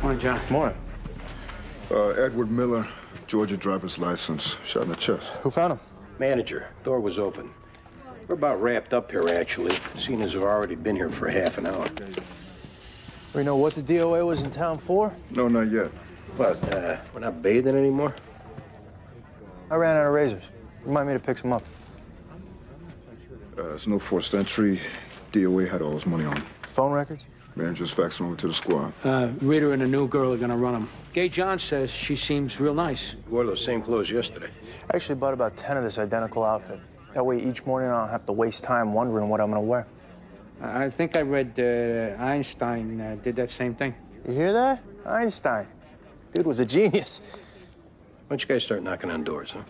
Morning, John. Morning. Edward Miller, Georgia driver's license, shot in the chest. Who found him? Manager, door was open. We're about wrapped up here, actually, seeing as we've already been here for half an hour. We know what the DOA was in town for? No, not yet. But, we're not bathing anymore? I ran out of razors. Remind me to pick some up. There's no forced entry. DOA had all his money on him. Phone records? Manager's faxing over to the squad. Rita and a new girl are gonna run them. Gay John says she seems real nice. Wore those same clothes yesterday. I actually bought about 10 of this identical outfit. That way each morning I don't have to waste time wondering what I'm gonna wear. I think I read Einstein did that same thing. You hear that? Einstein. Dude was a genius. Why don't you guys start knocking on doors, huh?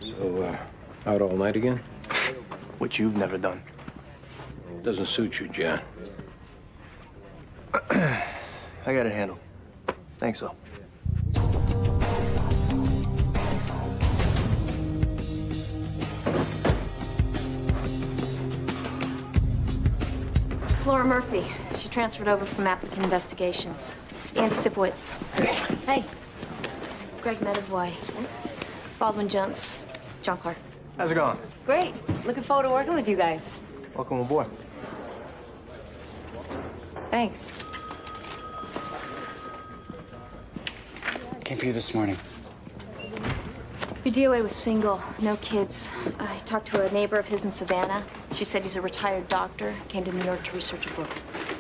So, out all night again? Which you've never done. Doesn't suit you, John. I got it handled. Thanks, though. Laura Murphy. She transferred over from applicant investigations. Andy Sipowicz. Hey. Greg Medavoy. Baldwin Jones. John Clark. How's it going? Great. Looking forward to working with you guys. Welcome aboard. Thanks. Came for you this morning. Your DOA was single, no kids. I talked to a neighbor of his in Savannah. She said he's a retired doctor. Came to New York to research a book.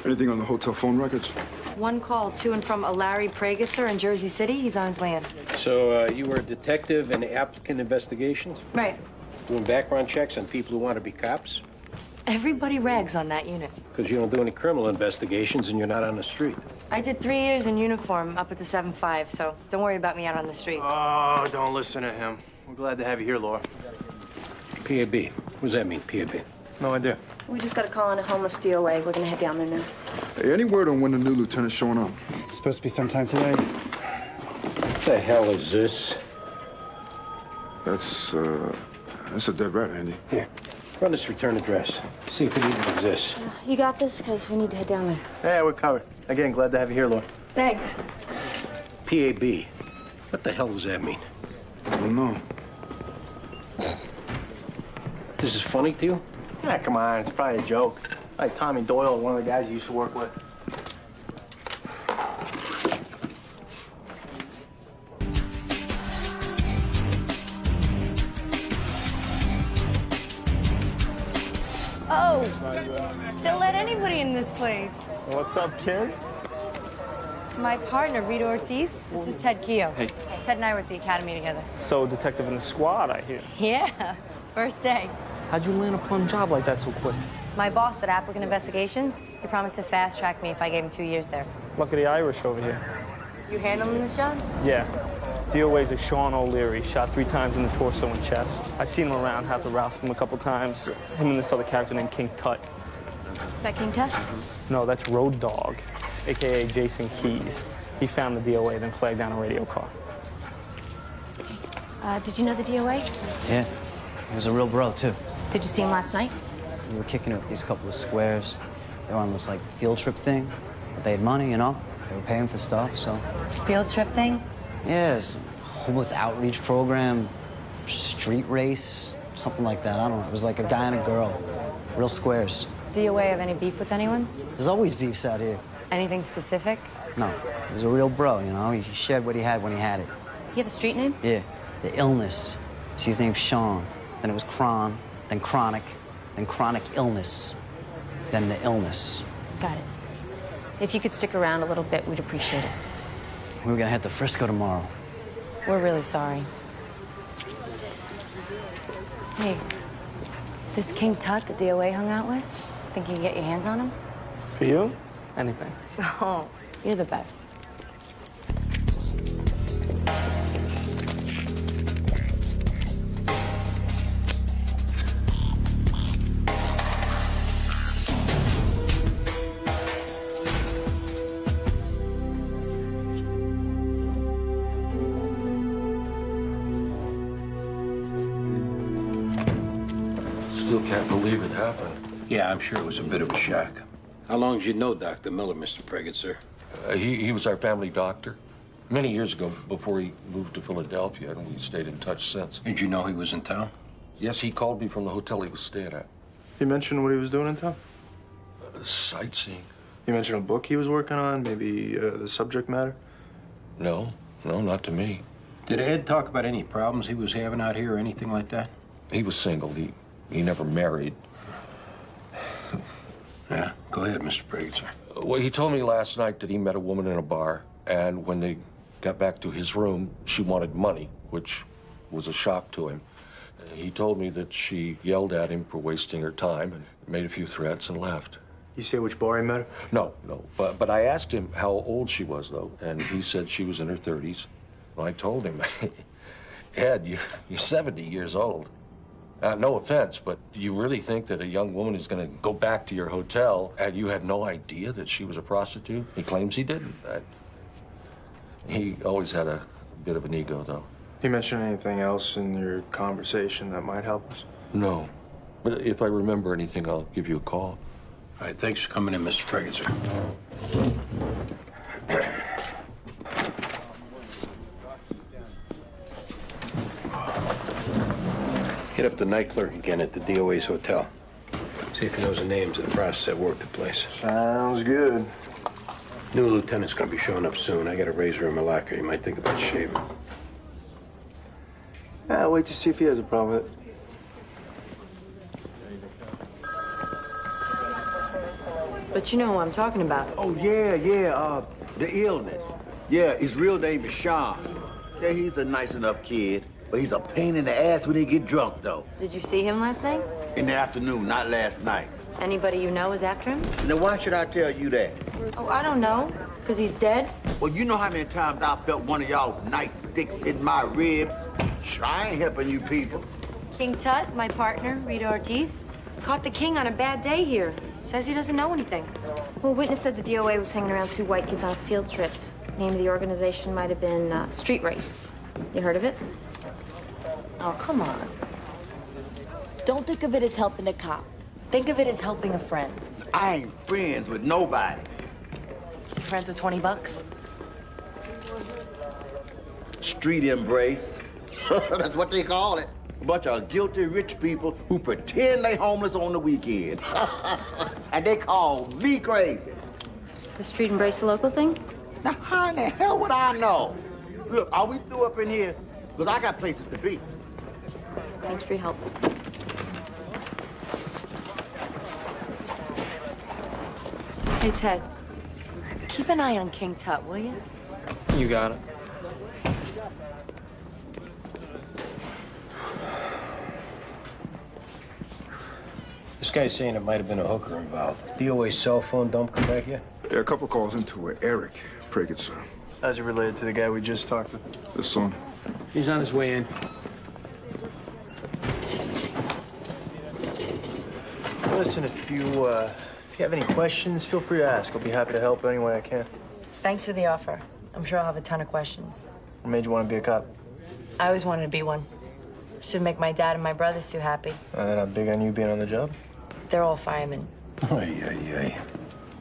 Anything on the hotel phone records? One call to and from a Larry Pragetzer in Jersey City. He's on his way in. So, you were a detective in applicant investigations? Right. Doing background checks on people who want to be cops? Everybody rags on that unit. Because you don't do any criminal investigations and you're not on the street. I did 3 years in uniform up at the 7-5, so don't worry about me out on the street. Oh, don't listen to him. We're glad to have you here, Laura. PAB. What does that mean, PAB? No idea. We just got a call on a homeless DOA. We're gonna head down there now. Hey, any word on when the new lieutenant's showing up? It's supposed to be sometime today. What the hell is this? That's a dead rat, Andy. Here, run this return address. See if it even exists. You got this? Because we need to head down there. Yeah, we're covered. Again, glad to have you here, Laura. Thanks. PAB. What the hell does that mean? I don't know. This is funny to you? Ah, come on, it's probably a joke. Like Tommy Doyle, one of the guys you used to work with. Oh, they'll let anybody in this place. What's up, kid? My partner, Rita Ortiz. This is Ted Keogh. Hey. Ted and I were at the academy together. So, detective in the squad, I hear. Yeah, first day. How'd you land a plum job like that so quick? My boss at Applicant Investigations, he promised to fast track me if I gave him 2 years there. Luck of the Irish over here. You handling this job? Yeah. DOA's a Sean O'Leary, shot 3 times in the torso and chest. I've seen him around, have to roust him a couple times. Him and this other character named King Tut. That King Tut? No, that's Road Dog, AKA Jason Keys. He found the DOA, then flagged down a radio car. Did you know the DOA? Yeah, he was a real bro, too. Did you see him last night? We were kicking it with these couple of squares. They were on this, like, field trip thing. But they had money, you know? They were paying for stuff, so... Field trip thing? Yeah, it's a homeless outreach program, street race, something like that. I don't know. It was like a guy and a girl. Real squares. DOA have any beef with anyone? There's always beefs out here. Anything specific? No, he was a real bro, you know? He shared what he had when he had it. You have a street name? Yeah, the illness. See, his name's Sean. Then it was Cron, then Chronic, then Chronic Illness, then the illness. Got it. If you could stick around a little bit, we'd appreciate it. We were gonna head to Frisco tomorrow. We're really sorry. Hey, this King Tut that DOA hung out with, think you can get your hands on him? For you? Anything. Oh, you're the best. Still can't believe it happened. Yeah, I'm sure it was a bit of a shock. How long did you know Dr. Miller, Mr. Preggett, sir? He was our family doctor. Many years ago, before he moved to Philadelphia, and we stayed in touch since. Did you know he was in town? Yes, he called me from the hotel he was staying at. He mentioned what he was doing in town? Sightseeing. He mentioned a book he was working on, maybe the subject matter? No, not to me. Did Ed talk about any problems he was having out here or anything like that? He was single. He never married. Yeah, go ahead, Mr. Preggett, sir. Well, he told me last night that he met a woman in a bar, and when they got back to his room, she wanted money, which was a shock to him. He told me that she yelled at him for wasting her time and made a few threats and left. You say which bar he met her? No. But I asked him how old she was, though, and he said she was in her 30s. Well, I told him, Ed, you're 70 years old. No offense, but do you really think that a young woman is going to go back to your hotel and you had no idea that she was a prostitute? He claims he didn't. He always had a bit of an ego, though. He mentioned anything else in your conversation that might help us? No. But if I remember anything, I'll give you a call. All right, thanks for coming in, Mr. Preggett, sir. Hit up the night clerk again at the DOA's hotel. See if he knows the names of the prostitutes that work the place. Sounds good. New lieutenant's gonna be showing up soon. I got a razor in my locker. You might think about shaving. I'll wait to see if he has a problem with it. But you know who I'm talking about. Oh, yeah, the illness. Yeah, his real name is Sean. Yeah, he's a nice enough kid, but he's a pain in the ass when he get drunk, though. Did you see him last night? In the afternoon, not last night. Anybody you know is after him? Now, why should I tell you that? Oh, I don't know. Because he's dead? Well, you know how many times I felt one of y'all's nightsticks in my ribs? Sure, I ain't helping you people. King Tut, my partner, Rita Ortiz, caught the king on a bad day here. Says he doesn't know anything. Well, witness said the DOA was hanging around two white kids on a field trip. Name of the organization might have been Street Race. You heard of it? Oh, come on. Don't think of it as helping a cop. Think of it as helping a friend. I ain't friends with nobody. Friends with 20 bucks? Street embrace. That's what they call it. A bunch of guilty rich people who pretend they homeless on the weekend. And they call me crazy. The Street Embrace a local thing? Now, how in the hell would I know? Look, are we through up in here? Because I got places to be. Thanks for your help. Hey, Ted. Keep an eye on King Tut, will you? You got it. This guy's saying it might have been a hooker involved. DOA's cell phone don't come back yet? Yeah, a couple calls into it. Eric Preggett, sir. How's he related to the guy we just talked with? The son. He's on his way in. Listen, if you have any questions, feel free to ask. I'll be happy to help any way I can. Thanks for the offer. I'm sure I'll have a ton of questions. What made you want to be a cop? I always wanted to be one. Should make my dad and my brothers too happy. Not big on you being on the job? They're all firemen. Ay.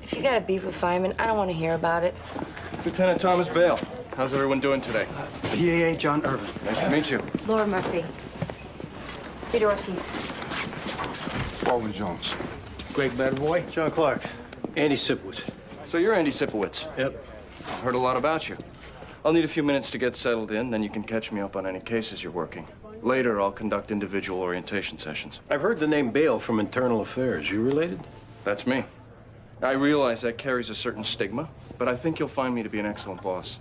If you got a beef with firemen, I don't want to hear about it. Lieutenant Thomas Bale. How's everyone doing today? PAA John Irvin. Nice to meet you. Laura Murphy. Rita Ortiz. Baldwin Jones. Greg Medavoy. John Clark. Andy Sipowicz. So you're Andy Sipowicz? Yep. Heard a lot about you. I'll need a few minutes to get settled in, then you can catch me up on any cases you're working. Later, I'll conduct individual orientation sessions. I've heard the name Bale from Internal Affairs. You related? That's me. I realize that carries a certain stigma, but I think you'll find me to be an excellent boss.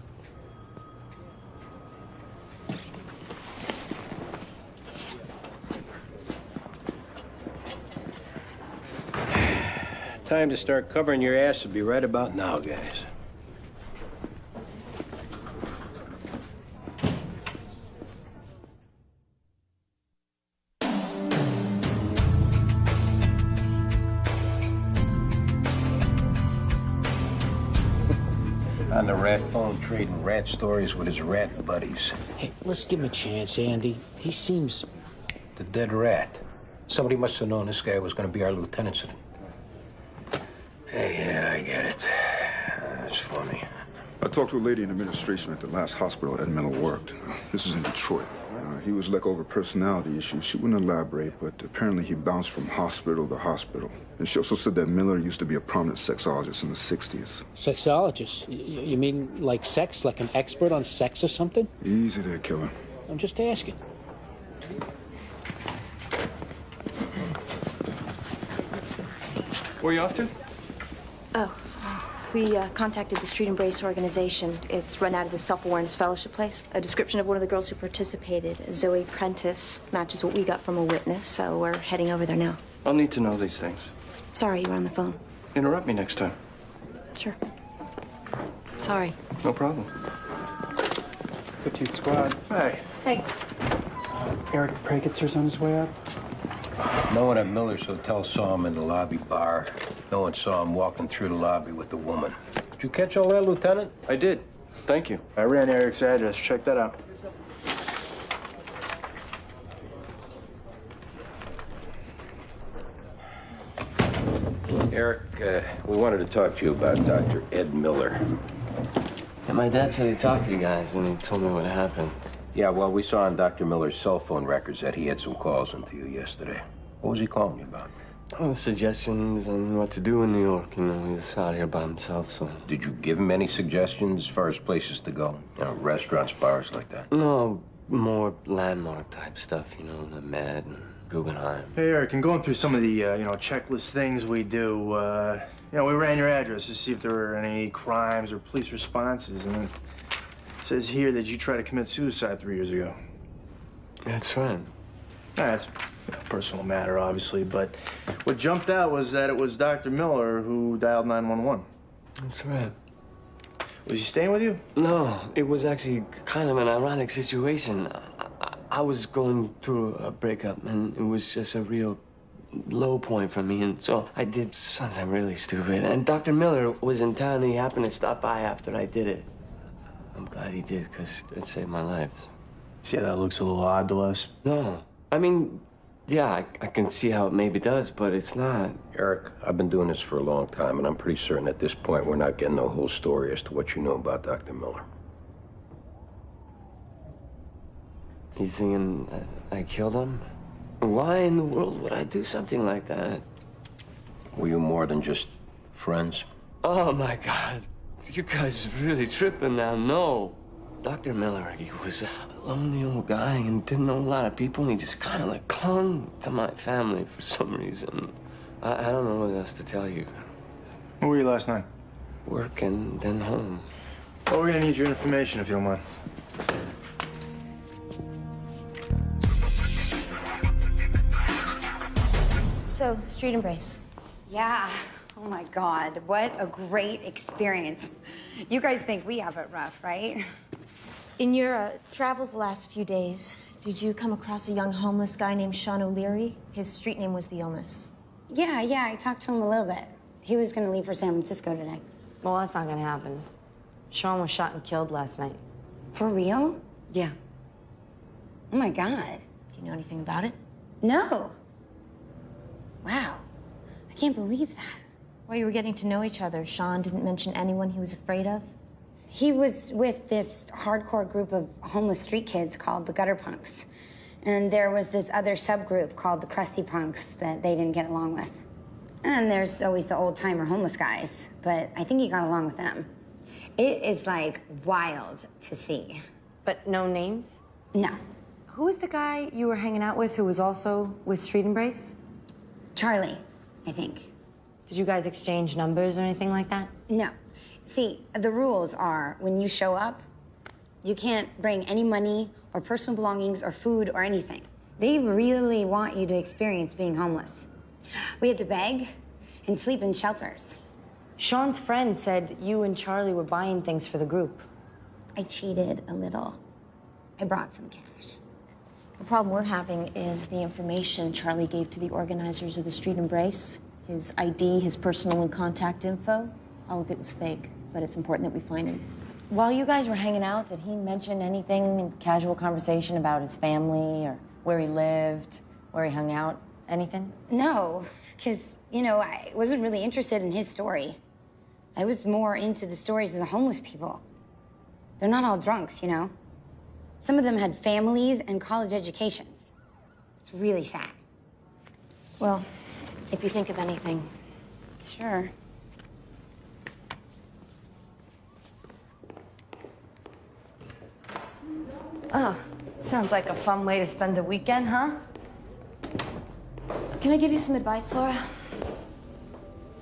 Time to start covering your ass will be right about now, guys. On the rat phone, trading rat stories with his rat buddies. Hey, let's give him a chance, Andy. He seems... The dead rat. Somebody must have known this guy was going to be our lieutenant. Hey, yeah, I get it. That's funny. I talked to a lady in administration at the last hospital Ed Miller worked. This is in Detroit. He was let go over personality issues. She wouldn't elaborate, but apparently he bounced from hospital to hospital. And she also said that Miller used to be a prominent sexologist in the 60s. Sexologist? You mean like sex? Like an expert on sex or something? Easy there, killer. I'm just asking. Where are you off to? Oh, we contacted the Street Embrace organization. It's run out of the Self-Awareness Fellowship place. A description of one of the girls who participated, Zoe Prentice, matches what we got from a witness, so we're heading over there now. I'll need to know these things. Sorry you were on the phone. Interrupt me next time. Sure. Sorry. No problem. Petite squad. Hey. Hey. Eric Pragitzer's on his way up. No one at Miller's hotel saw him in the lobby bar. No one saw him walking through the lobby with the woman. Did you catch all that, Lieutenant? I did. Thank you. I ran Eric's address. Check that out. Eric, we wanted to talk to you about Dr. Ed Miller. Yeah, my dad said he talked to you guys and he told me what happened. Yeah, well, we saw on Dr. Miller's cell phone records that he had some calls into you yesterday. What was he calling you about? Oh, suggestions on what to do in New York. You know, he was out here by himself, so... Did you give him any suggestions as far as places to go? You know, restaurants, bars, like that? No, more landmark type stuff, you know, the Med and Guggenheim. Hey, Eric, in going through some of the, checklist things we do, we ran your address to see if there were any crimes or police responses, and it says here that you tried to commit suicide 3 years ago. That's right. That's a personal matter, obviously, but what jumped out was that it was Dr. Miller who dialed 911. That's right. Was he staying with you? No, it was actually kind of an ironic situation. I was going through a breakup, and it was just a real low point for me, and so I did something really stupid. And Dr. Miller was in town, and he happened to stop by after I did it. I'm glad he did, because it saved my life. See how that looks a little odd to us? No. I mean, yeah, I can see how it maybe does, but it's not. Eric, I've been doing this for a long time, and I'm pretty certain at this point we're not getting the whole story as to what you know about Dr. Miller. You thinking I killed him? Why in the world would I do something like that? Were you more than just friends? Oh, my God. You guys are really tripping now. No. Dr. Miller, he was a lonely old guy and didn't know a lot of people, and he just kind of like clung to my family for some reason. I don't know what else to tell you. Where were you last night? Work and then home. Well, we're gonna need your information if you don't mind. So, Street Embrace. Yeah. Oh my God, what a great experience. You guys think we have it rough, right? In your travels the last few days, did you come across a young homeless guy named Sean O'Leary? His street name was The Illness. Yeah, I talked to him a little bit. He was gonna leave for San Francisco today. Well, that's not gonna happen. Sean was shot and killed last night. For real? Yeah. Oh my God. Do you know anything about it? No. Wow. I can't believe that. While you were getting to know each other, Sean didn't mention anyone he was afraid of? He was with this hardcore group of homeless street kids called the Gutter Punks. And there was this other subgroup called the Crusty Punks that they didn't get along with. And there's always the old-timer homeless guys, but I think he got along with them. It is, like, wild to see. But no names? No. Who was the guy you were hanging out with who was also with Street Embrace? Charlie, I think. Did you guys exchange numbers or anything like that? No. See, the rules are when you show up, you can't bring any money or personal belongings or food or anything. They really want you to experience being homeless. We had to beg and sleep in shelters. Sean's friend said you and Charlie were buying things for the group. I cheated a little. I brought some cash. The problem we're having is the information Charlie gave to the organizers of the Street Embrace. His ID, his personal and contact info, all of it was fake, but it's important that we find him. While you guys were hanging out, did he mention anything in casual conversation about his family or where he lived, where he hung out? Anything? No, because, you know, I wasn't really interested in his story. I was more into the stories of the homeless people. They're not all drunks, you know? Some of them had families and college educations. It's really sad. Well, if you think of anything. Sure. Oh, sounds like a fun way to spend the weekend, huh? Can I give you some advice, Laura?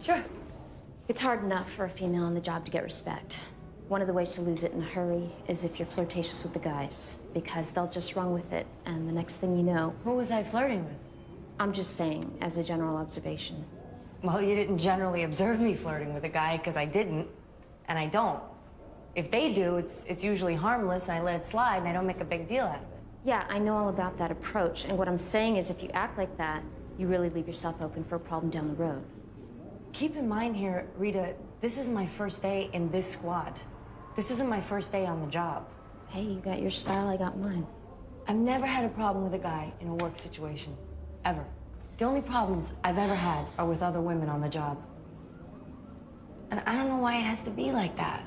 Sure. It's hard enough for a female on the job to get respect. One of the ways to lose it in a hurry is if you're flirtatious with the guys, because they'll just run with it, and the next thing you know... Who was I flirting with? I'm just saying, as a general observation. Well, you didn't generally observe me flirting with a guy, because I didn't, and I don't. If they do, it's usually harmless, and I let it slide, and I don't make a big deal out of it. Yeah, I know all about that approach, and what I'm saying is if you act like that, you really leave yourself open for a problem down the road. Keep in mind here, Rita, this is my first day in this squad. This isn't my first day on the job. Hey, you got your style, I got mine. I've never had a problem with a guy in a work situation, ever. The only problems I've ever had are with other women on the job. And I don't know why it has to be like that.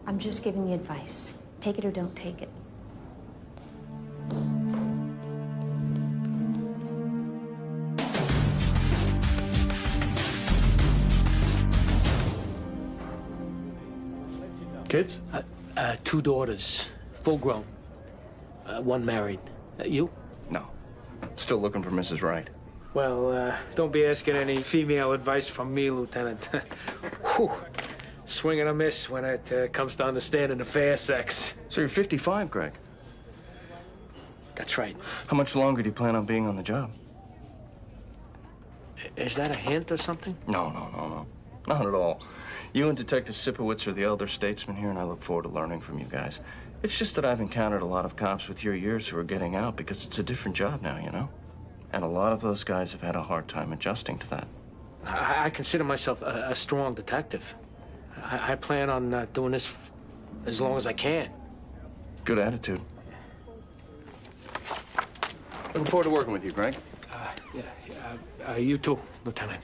I'm just giving you advice. Take it or don't take it. Kids? 2 daughters, full grown. One married. You? No. Still looking for Mrs. Wright. Well, don't be asking any female advice from me, Lieutenant. Whew. Swing and a miss when it comes to understanding the fair sex. So you're 55, Greg. That's right. How much longer do you plan on being on the job? Is that a hint or something? No. Not at all. You and Detective Sipowicz are the elder statesmen here, and I look forward to learning from you guys. It's just that I've encountered a lot of cops with your years who are getting out because it's a different job now, you know? And a lot of those guys have had a hard time adjusting to that. I consider myself a strong detective. I plan on doing this as long as I can. Good attitude. Looking forward to working with you, Greg. You too, Lieutenant.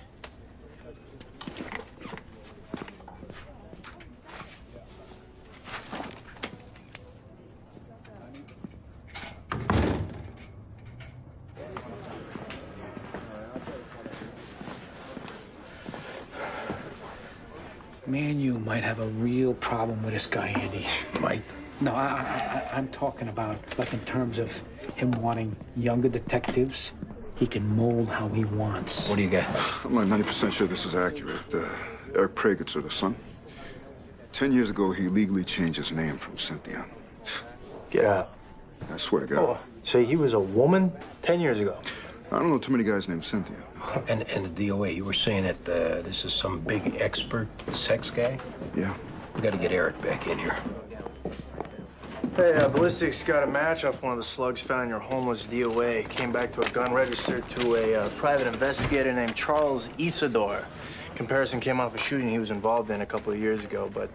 Man, you might have a real problem with this guy, Andy. Mike? No, I'm talking about, like, in terms of him wanting younger detectives. He can mold how he wants. What do you got? I'm like 90% sure this is accurate. Eric Pragetzer, the son. 10 years ago, he legally changed his name from Cynthia. Get out. I swear to God. Oh, so he was a woman 10 years ago? I don't know too many guys named Cynthia. And the DOA, you were saying that this is some big expert sex guy? Yeah. We got to get Eric back in here. Hey, ballistics got a match off one of the slugs found in your homeless DOA. Came back to a gun registered to a private investigator named Charles Isidore. Comparison came off a shooting he was involved in a couple of years ago, but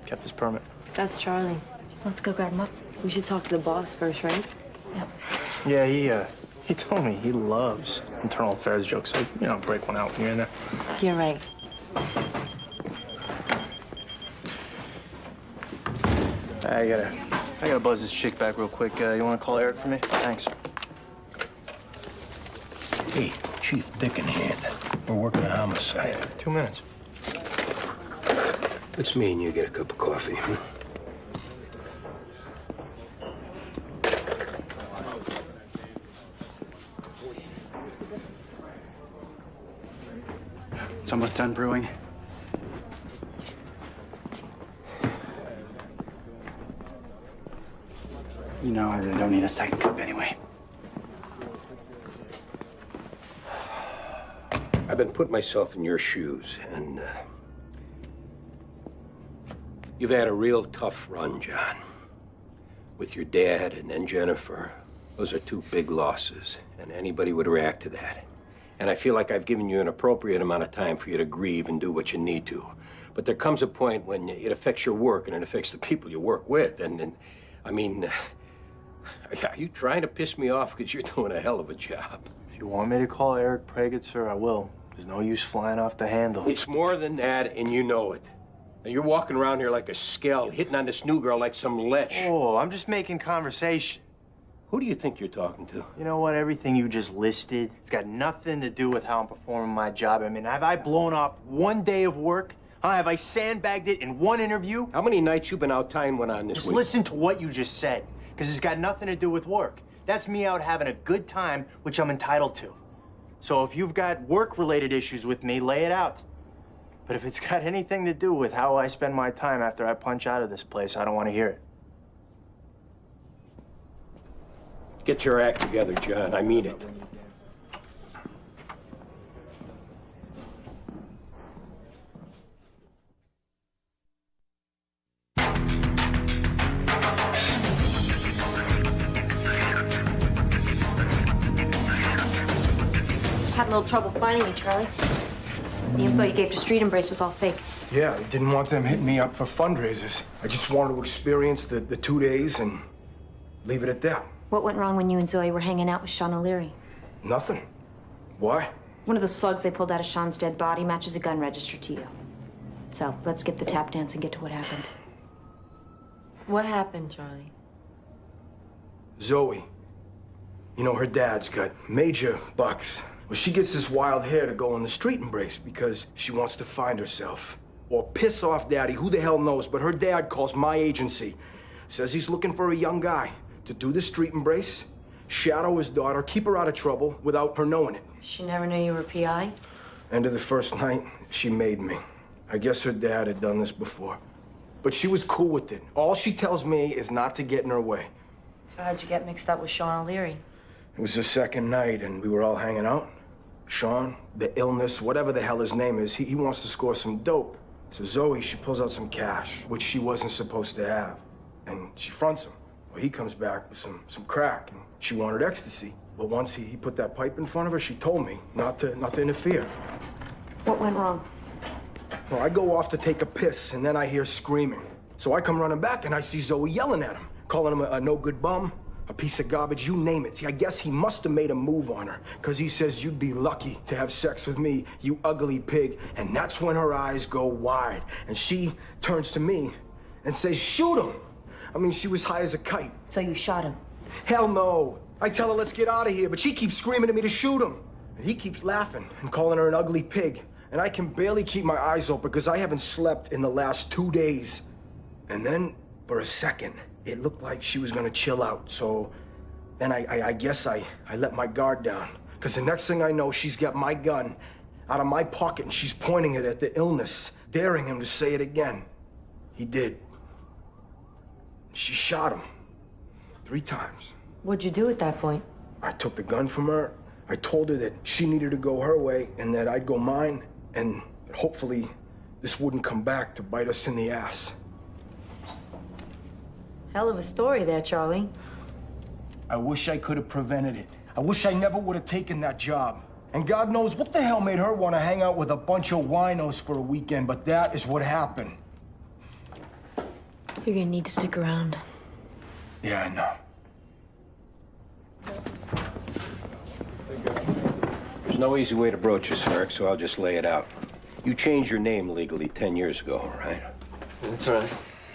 kept his permit. That's Charlie. Let's go grab him up. We should talk to the boss first, right? Yep. Yeah, he told me he loves internal affairs jokes, so, you know, break one out when you're in there. You're right. I gotta buzz this chick back real quick. You wanna call Eric for me? Thanks. Hey, Chief Dick in hand. We're working a homicide. 2 minutes. Let's me and you get a cup of coffee. It's almost done brewing. You know, I really don't need a second cup anyway. I've been putting myself in your shoes, and you've had a real tough run, John. With your dad and then Jennifer. Those are 2 big losses, and anybody would react to that. And I feel like I've given you an appropriate amount of time for you to grieve and do what you need to. But there comes a point when it affects your work and it affects the people you work with. And I mean, are you trying to piss me off because you're doing a hell of a job? If you want me to call Eric Pragetzer, I will. There's no use flying off the handle. It's more than that, and you know it. And you're walking around here like a skell, hitting on this new girl like some lech. Oh, I'm just making conversation. Who do you think you're talking to? You know what? Everything you just listed, it's got nothing to do with how I'm performing my job. I mean, have I blown off one day of work? Huh? Have I sandbagged it in one interview? How many nights you been out tying one on this Just week? listen to what you just said, because it's got nothing to do with work. That's me out having a good time, which I'm entitled to. So if you've got work-related issues with me, lay it out. But if it's got anything to do with how I spend my time after I punch out of this place, I don't want to hear it. Get your act together, John. I mean it. Had a little trouble finding you, Charlie. The info you gave to Street Embrace was all fake. Yeah, I didn't want them hitting me up for fundraisers. I just wanted to experience the 2 days and leave it at that. What went wrong when you and Zoe were hanging out with Sean O'Leary? Nothing. Why? One of the slugs they pulled out of Sean's dead body matches a gun registered to you. So let's skip the tap dance and get to what happened. What happened, Charlie? Zoe. You know, her dad's got major bucks. Well, she gets this wild hair to go on the Street Embrace because she wants to find herself. Or piss off Daddy, who the hell knows, but her dad calls my agency. Says he's looking for a young guy to do the Street Embrace, shadow his daughter, keep her out of trouble without her knowing it. She never knew you were PI? End of the first night, she made me. I guess her dad had done this before. But she was cool with it. All she tells me is not to get in her way. So how'd you get mixed up with Sean O'Leary? It was the second night, and we were all hanging out. Sean, the illness, whatever the hell his name is, he wants to score some dope. So Zoe, she pulls out some cash, which she wasn't supposed to have, and she fronts him. Well, he comes back with some crack, and she wanted ecstasy. But once he put that pipe in front of her, she told me not to interfere. What went wrong? Well, I go off to take a piss, and then I hear screaming. So I come running back, and I see Zoe yelling at him, calling him a no-good bum, a piece of garbage, you name it. See, I guess he must have made a move on her, because he says, you'd be lucky to have sex with me, you ugly pig. And that's when her eyes go wide, and she turns to me and says, shoot him. I mean, she was high as a kite. So you shot him? Hell no. I tell her, let's get out of here, but she keeps screaming at me to shoot him. And he keeps laughing and calling her an ugly pig. And I can barely keep my eyes open because I haven't slept in the last 2 days. And then, for a second, it looked like she was gonna chill out. So then I guess I let my guard down. Because the next thing I know, she's got my gun out of my pocket and she's pointing it at the illness, daring him to say it again. He did. She shot him 3 times. What'd you do at that point? I took the gun from her. I told her that she needed to go her way and that I'd go mine, and that hopefully this wouldn't come back to bite us in the ass. Hell of a story there, Charlie. I wish I could have prevented it. I wish I never would have taken that job. And God knows what the hell made her want to hang out with a bunch of winos for a weekend, but that is what happened. You're gonna need to stick around. Yeah, I know. There's no easy way to broach this, Eric, so I'll just lay it out. You changed your name legally 10 years ago, right? That's right.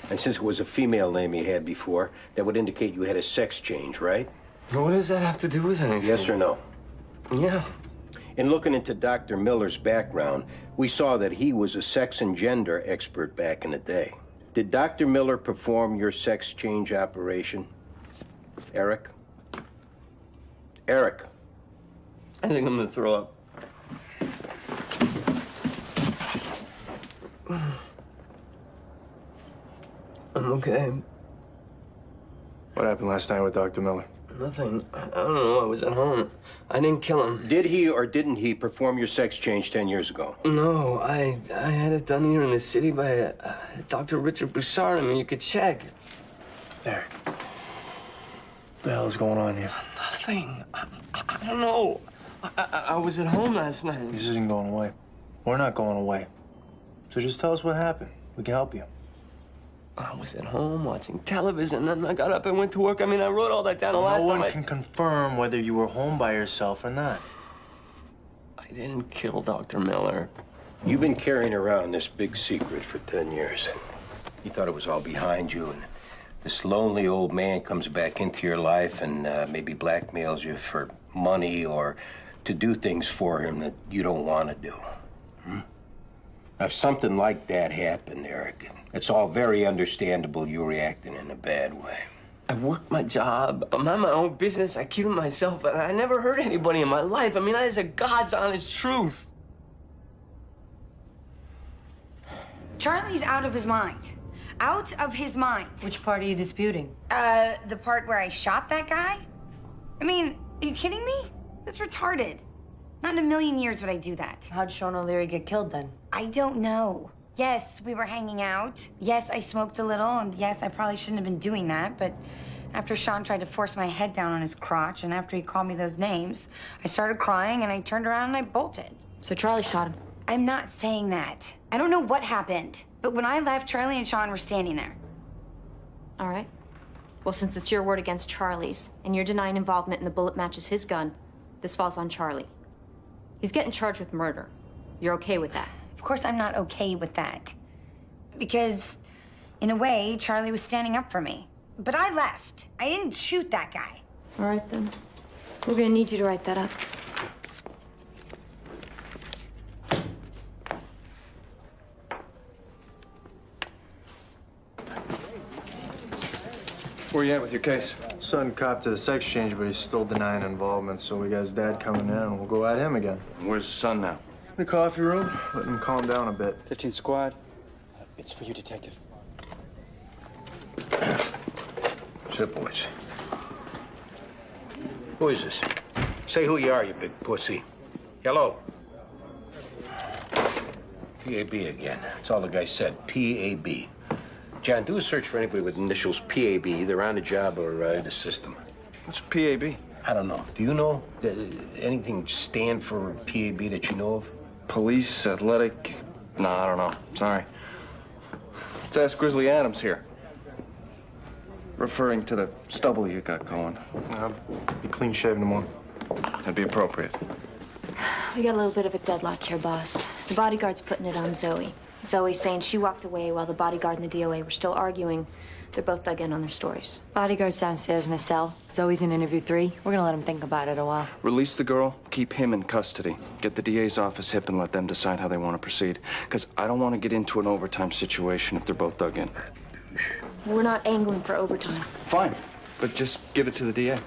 And since it was a female name you had before, that would indicate you had a sex change, right? What does that have to do with anything? Yes or no? Yeah. In looking into Dr. Miller's background, we saw that he was a sex and gender expert back in the day. Did Dr. Miller perform your sex change operation? Eric? Eric? I think I'm gonna throw up. I'm okay. What happened last night with Dr. Miller? Nothing. I don't know. I was at home. I didn't kill him. Did he or didn't he perform your sex change 10 years ago? No, I had it done here in the city by Dr. Richard Bouchard. I mean, you could check. Eric. What the hell is going on here? Nothing. I don't know. I was at home last night. This isn't going away. We're not going away. So just tell us what happened. We can help you. I was at home watching television, and I got up and went to work. I mean, I wrote all that down the last No time one can confirm whether you were home by yourself or not. I didn't kill Dr. Miller. You've been carrying around this big secret for 10 years. You thought it was all behind you, and this lonely old man comes back into your life and maybe blackmails you for money or to do things for him that you don't want to do. If something like that happened, Eric, it's all very understandable you're reacting in a bad way. I work my job. I'm on my own business. I keep it myself, and I never hurt anybody in my life. I mean, that is a God's honest truth. Charlie's out of his mind. Out of his mind. Which part are you disputing? The part where I shot that guy? I mean, are you kidding me? That's retarded. Not in a million years would I do that. How'd Sean O'Leary get killed then? I don't know. Yes, we were hanging out. Yes, I smoked a little, and yes, I probably shouldn't have been doing that, but after Sean tried to force my head down on his crotch, and after he called me those names, I started crying, and I turned around and I bolted. So Charlie shot him? I'm not saying that. I don't know what happened, but when I left, Charlie and Sean were standing there. All right. Well, since it's your word against Charlie's, and you're denying involvement and the bullet matches his gun, this falls on Charlie. He's getting charged with murder. You're okay with that? Of course I'm not okay with that. Because, in a way, Charlie was standing up for me. But I left. I didn't shoot that guy. All right, then. We're gonna need you to write that up. Where you at with your case? Son copped to the sex change, but he's still denying involvement, so we got his dad coming in, and we'll go at him again. Where's the son now? The coffee room. Let him calm down a bit. 15th Squad. It's for you, Detective. Sit, boys. Who is this? Say who you are, you big pussy. Hello. PAB again. That's all the guy said. PAB. John, do a search for anybody with initials PAB, either on the job or in the system. What's PAB? I don't know. Do you know anything stand for PAB that you know of? Police, athletic. No, I don't know. Sorry. Let's ask Grizzly Adams here. Referring to the stubble you got going. Be clean shaven tomorrow. That'd be appropriate. We got a little bit of a deadlock here, boss. The bodyguard's putting it on Zoe. Zoe's saying she walked away while the bodyguard and the DOA were still arguing. They're both dug in on their stories. Bodyguard's downstairs in a cell. Zoe's in interview 3. We're gonna let him think about it a while. Release the girl, keep him in custody. Get the DA's office hip and let them decide how they want to proceed. Because I don't want to get into an overtime situation if they're both dug in. We're not angling for overtime. Fine, but just give it to the DA.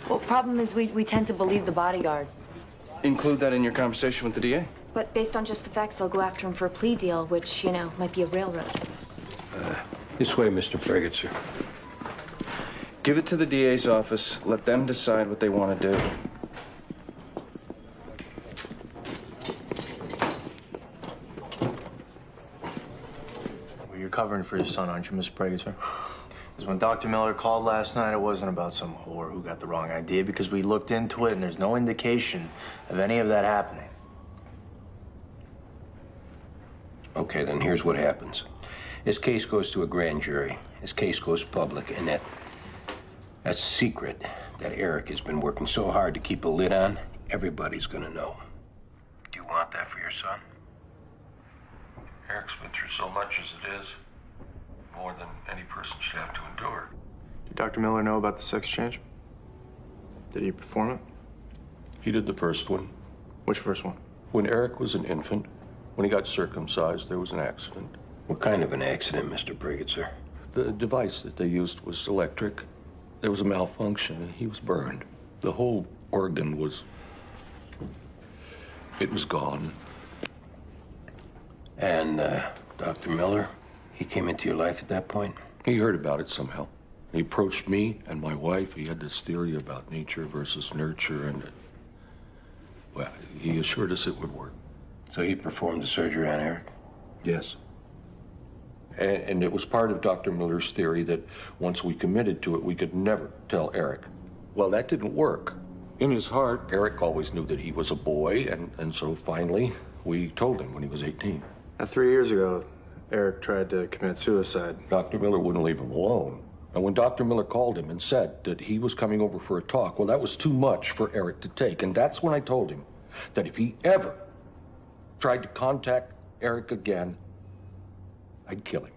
Well, problem is we tend to believe the bodyguard. Include that in your conversation with the DA. But based on just the facts, they'll go after him for a plea deal, which, you know, might be a railroad. This way, Mr. Precinct. Give it to the DA's office. Let them decide what they want to do. Well, you're covering for your son, aren't you, Mr. Pregator? Because when Dr. Miller called last night, it wasn't about some whore who got the wrong idea, because we looked into it and there's no indication of any of that happening. Okay, then here's what happens. This case goes to a grand jury. This case goes public, and that secret that Eric has been working so hard to keep a lid on, everybody's gonna know. Do you want that for your son? Eric's been through so much as it is, more than any person should have to endure. Did Dr. Miller know about the sex change? Did he perform it? He did the first one. Which first one? When Eric was an infant, when he got circumcised, there was an accident. What kind of an accident, Mr. Pregator? The device that they used was electric. There was a malfunction, and he was burned. The whole organ was... it was gone. And, Dr. Miller, he came into your life at that point? He heard about it somehow. He approached me and my wife. He had this theory about nature versus nurture, and, well, he assured us it would work. So he performed the surgery on Eric? Yes. And it was part of Dr. Miller's theory that once we committed to it, we could never tell Eric. Well, that didn't work. In his heart, Eric always knew that he was a boy, and so finally, we told him when he was 18. Now, 3 years ago, Eric tried to commit suicide. Dr. Miller wouldn't leave him alone. And when Dr. Miller called him and said that he was coming over for a talk, well, that was too much for Eric to take. And that's when I told him that if he ever tried to contact Eric again, I'd kill him.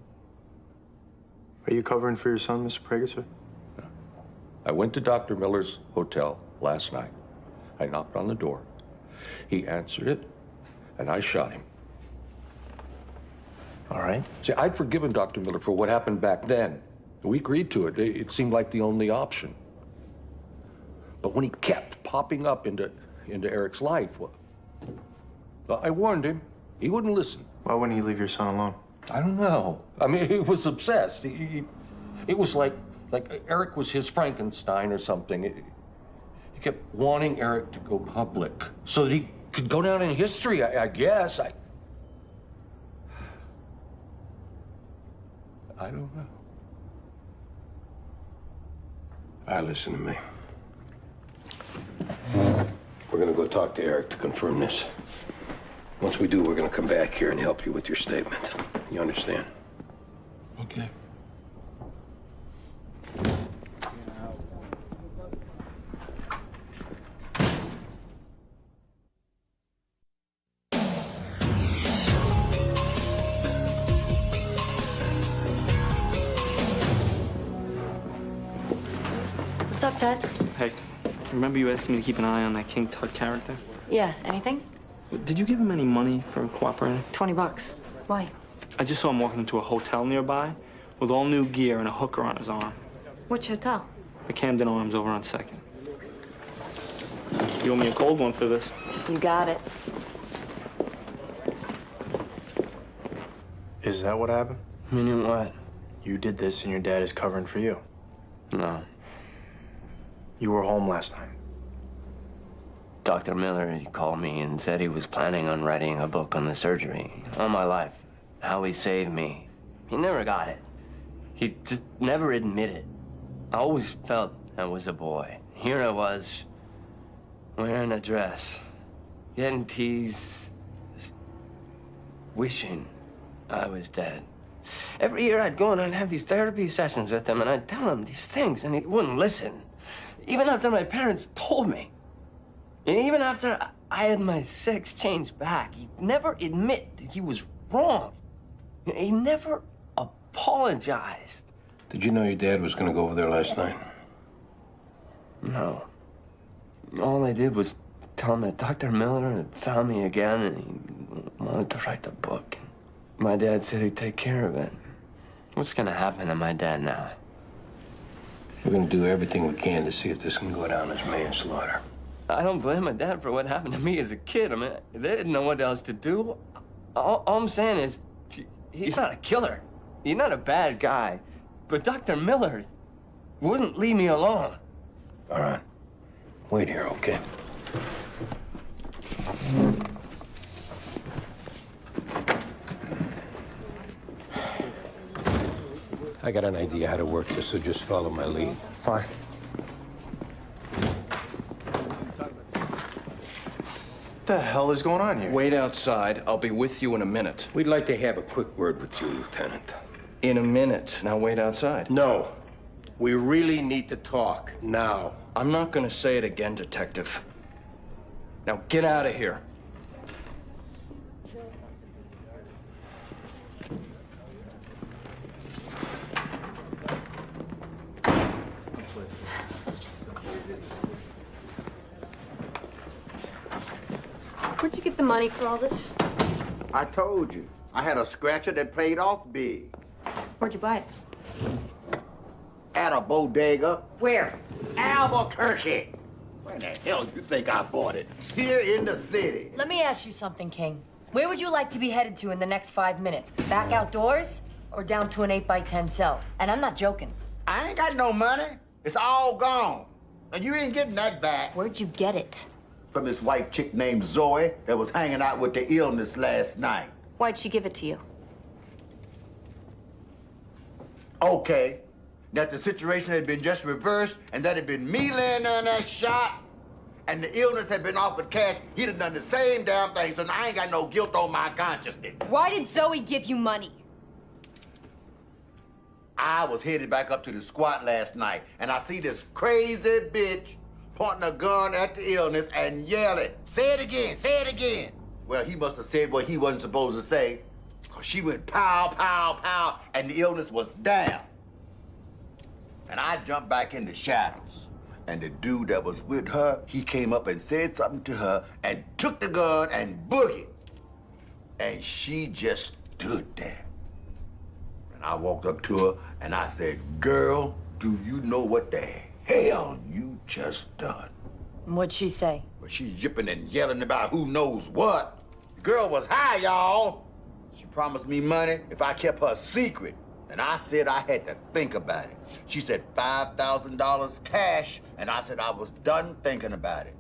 Are you covering for your son, Mr. Prager? I went to Dr. Miller's hotel last night. I knocked on the door. He answered it, and I shot him. All right. See, I'd forgiven Dr. Miller for what happened back then. We agreed to it. It seemed like the only option. But when he kept popping up into Eric's life, well, I warned him. He wouldn't listen. Why wouldn't he leave your son alone? I don't know. I mean, he was obsessed. It was like Eric was his Frankenstein or something. He kept wanting Eric to go public so that he could go down in history, I guess. I don't know. All right, listen to me. We're gonna go talk to Eric to confirm this. Once we do, we're gonna come back here and help you with your statement. You understand? Okay. What's up, Ted? Hey, remember you asked me to keep an eye on that King Tut character? Yeah, anything? Did you give him any money for cooperating? $20. Why? I just saw him walking into a hotel nearby with all new gear and a hooker on his arm. Which hotel? The Camden Arms over on 2nd. You owe me a cold one for this. You got it. Is that what happened? Meaning what? You did this and your dad is covering for you. No. You were home last night. Dr. Miller, he called me and said he was planning on writing a book on the surgery. All my life. How he saved me. He never got it. He just never admitted. I always felt I was a boy. Here I was, wearing a dress, getting teased, wishing I was dead. Every year I'd go and I'd have these therapy sessions with him, and I'd tell him these things, and he wouldn't listen. Even after my parents told me. And even after I had my sex changed back, he'd never admit that he was wrong. He never apologized. Did you know your dad was gonna go over there last night? No. All I did was tell him that Dr. Miller had found me again and he wanted to write the book. My dad said he'd take care of it. What's gonna happen to my dad now? We're gonna do everything we can to see if this can go down as manslaughter. I don't blame my dad for what happened to me as a kid. I mean, they didn't know what else to do. All I'm saying is, he's not a killer. He's not a bad guy. But Dr. Miller wouldn't leave me alone. All right. Wait here, okay? I got an idea how to work this, so just follow my lead. Fine. What the hell is going on here? Wait outside. I'll be with you in a minute. We'd like to have a quick word with you, Lieutenant. In a minute. Now wait outside. No. We really need to talk now. I'm not gonna say it again, Detective. Now get out of here. Where'd you get the money for all this? I told you. I had a scratcher that paid off big. Where'd you buy it? At a bodega. Where? Albuquerque. Where the hell you think I bought it? Here in the city. Let me ask you something, King. Where would you like to be headed to in the next 5 minutes? Back outdoors or down to an 8x10 cell? And I'm not joking. I ain't got no money. It's all gone. And you ain't getting that back. Where'd you get it? From this white chick named Zoe that was hanging out with the illness last night. Why'd she give it to you? Okay, that the situation had been just reversed and that had been me laying down that shot and the illness had been offered cash, he'd have done the same damn thing, so I ain't got no guilt on my consciousness. Why did Zoe give you money? I was headed back up to the squat last night, and I see this crazy bitch pointing a gun at the illness and yelling, "Say it again, say it again." Well, he must have said what he wasn't supposed to say, because she went pow, pow, pow, and the illness was down. And I jumped back in the shadows. And the dude that was with her, he came up and said something to her and took the gun and boogied. And she just stood there. And I walked up to her and I said, "Girl, do you know what the hell you just done?" What'd she say? Well, she's yipping and yelling about who knows what. The girl was high, y'all. She promised me money if I kept her secret. And I said I had to think about it. She said $5,000 cash, and I said I was done thinking about it.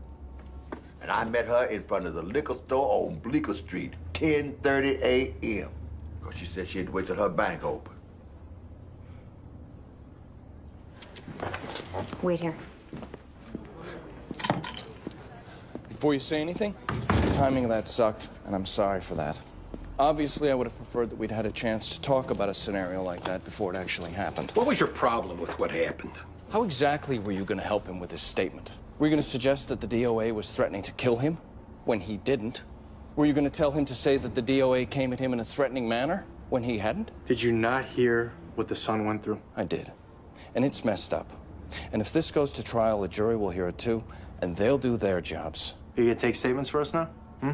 And I met her in front of the liquor store on Bleecker Street, 10:30 a.m. Because she said she'd wait till her bank opened. Wait here. Before you say anything, the timing of that sucked, and I'm sorry for that. Obviously, I would have preferred that we'd had a chance to talk about a scenario like that before it actually happened. What was your problem with what happened? How exactly were you going to help him with his statement? Were you going to suggest that the DOA was threatening to kill him when he didn't? Were you going to tell him to say that the DOA came at him in a threatening manner when he hadn't? Did you not hear what the son went through? I did. And it's messed up. And if this goes to trial, the jury will hear it too, and they'll do their jobs. You gonna take statements for us now?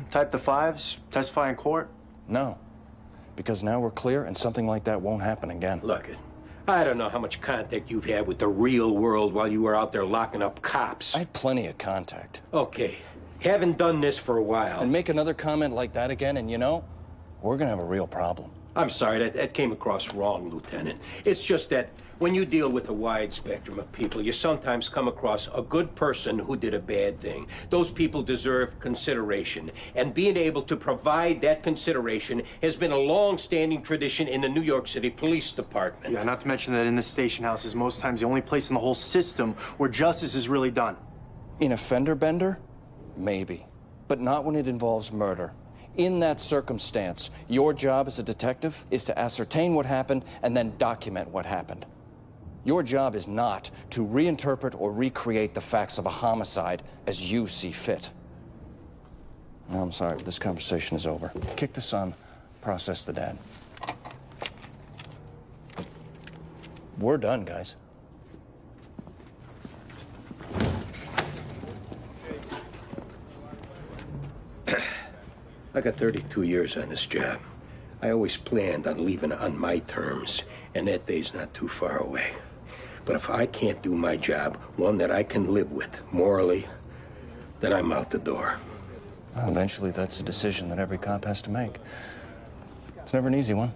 Type the 5s, testify in court? No. Because now we're clear and something like that won't happen again. Look, I don't know how much contact you've had with the real world while you were out there locking up cops. I had plenty of contact. Okay. Haven't done this for a while. And make another comment like that again, and you know, we're gonna have a real problem. I'm sorry, that came across wrong, Lieutenant. It's just that when you deal with a wide spectrum of people, you sometimes come across a good person who did a bad thing. Those people deserve consideration, and being able to provide that consideration has been a long-standing tradition in the New York City Police Department. Yeah, not to mention that in the station house is most times the only place in the whole system where justice is really done. In a fender bender? Maybe. But not when it involves murder. In that circumstance, your job as a detective is to ascertain what happened and then document what happened. Your job is not to reinterpret or recreate the facts of a homicide as you see fit. No, I'm sorry, but this conversation is over. Kick the son, process the dad. We're done, guys. I got 32 years on this job. I always planned on leaving on my terms, and that day's not too far away. But if I can't do my job, one that I can live with morally, then I'm out the door. Well, eventually, that's a decision that every cop has to make. It's never an easy one.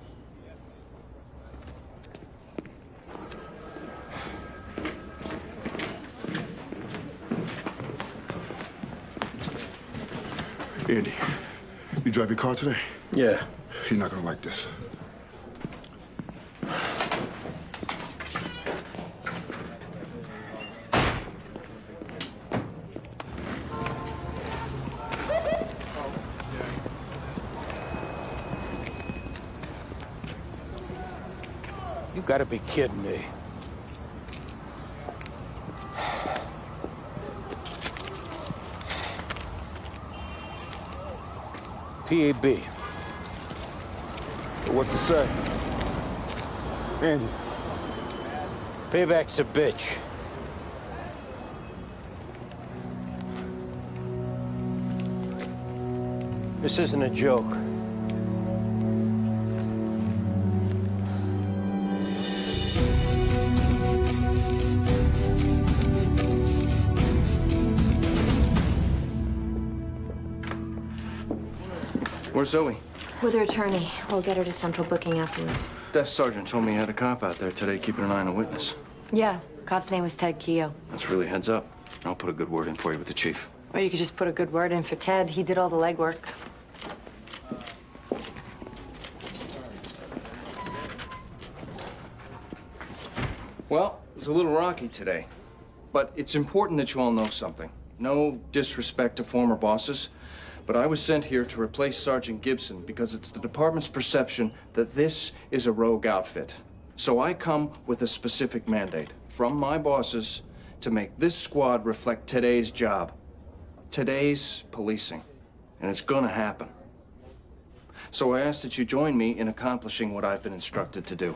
Andy, you drive your car today? Yeah. You're not gonna like this. You gotta be kidding me. PAB. What's it say? Andy. Payback's a bitch. This isn't a joke. Where's Zoe? With her attorney. We'll get her to central booking afterwards. Desk sergeant told me you had a cop out there today keeping an eye on a witness. Yeah, cop's name was Ted Keogh. That's really heads up. I'll put a good word in for you with the chief. Or you could just put a good word in for Ted. He did all the legwork. Well, it was a little rocky today. But it's important that you all know something. No disrespect to former bosses, but I was sent here to replace Sergeant Gibson because it's the department's perception that this is a rogue outfit. So I come with a specific mandate from my bosses to make this squad reflect today's job, today's policing, and it's gonna happen. So I ask that you join me in accomplishing what I've been instructed to do.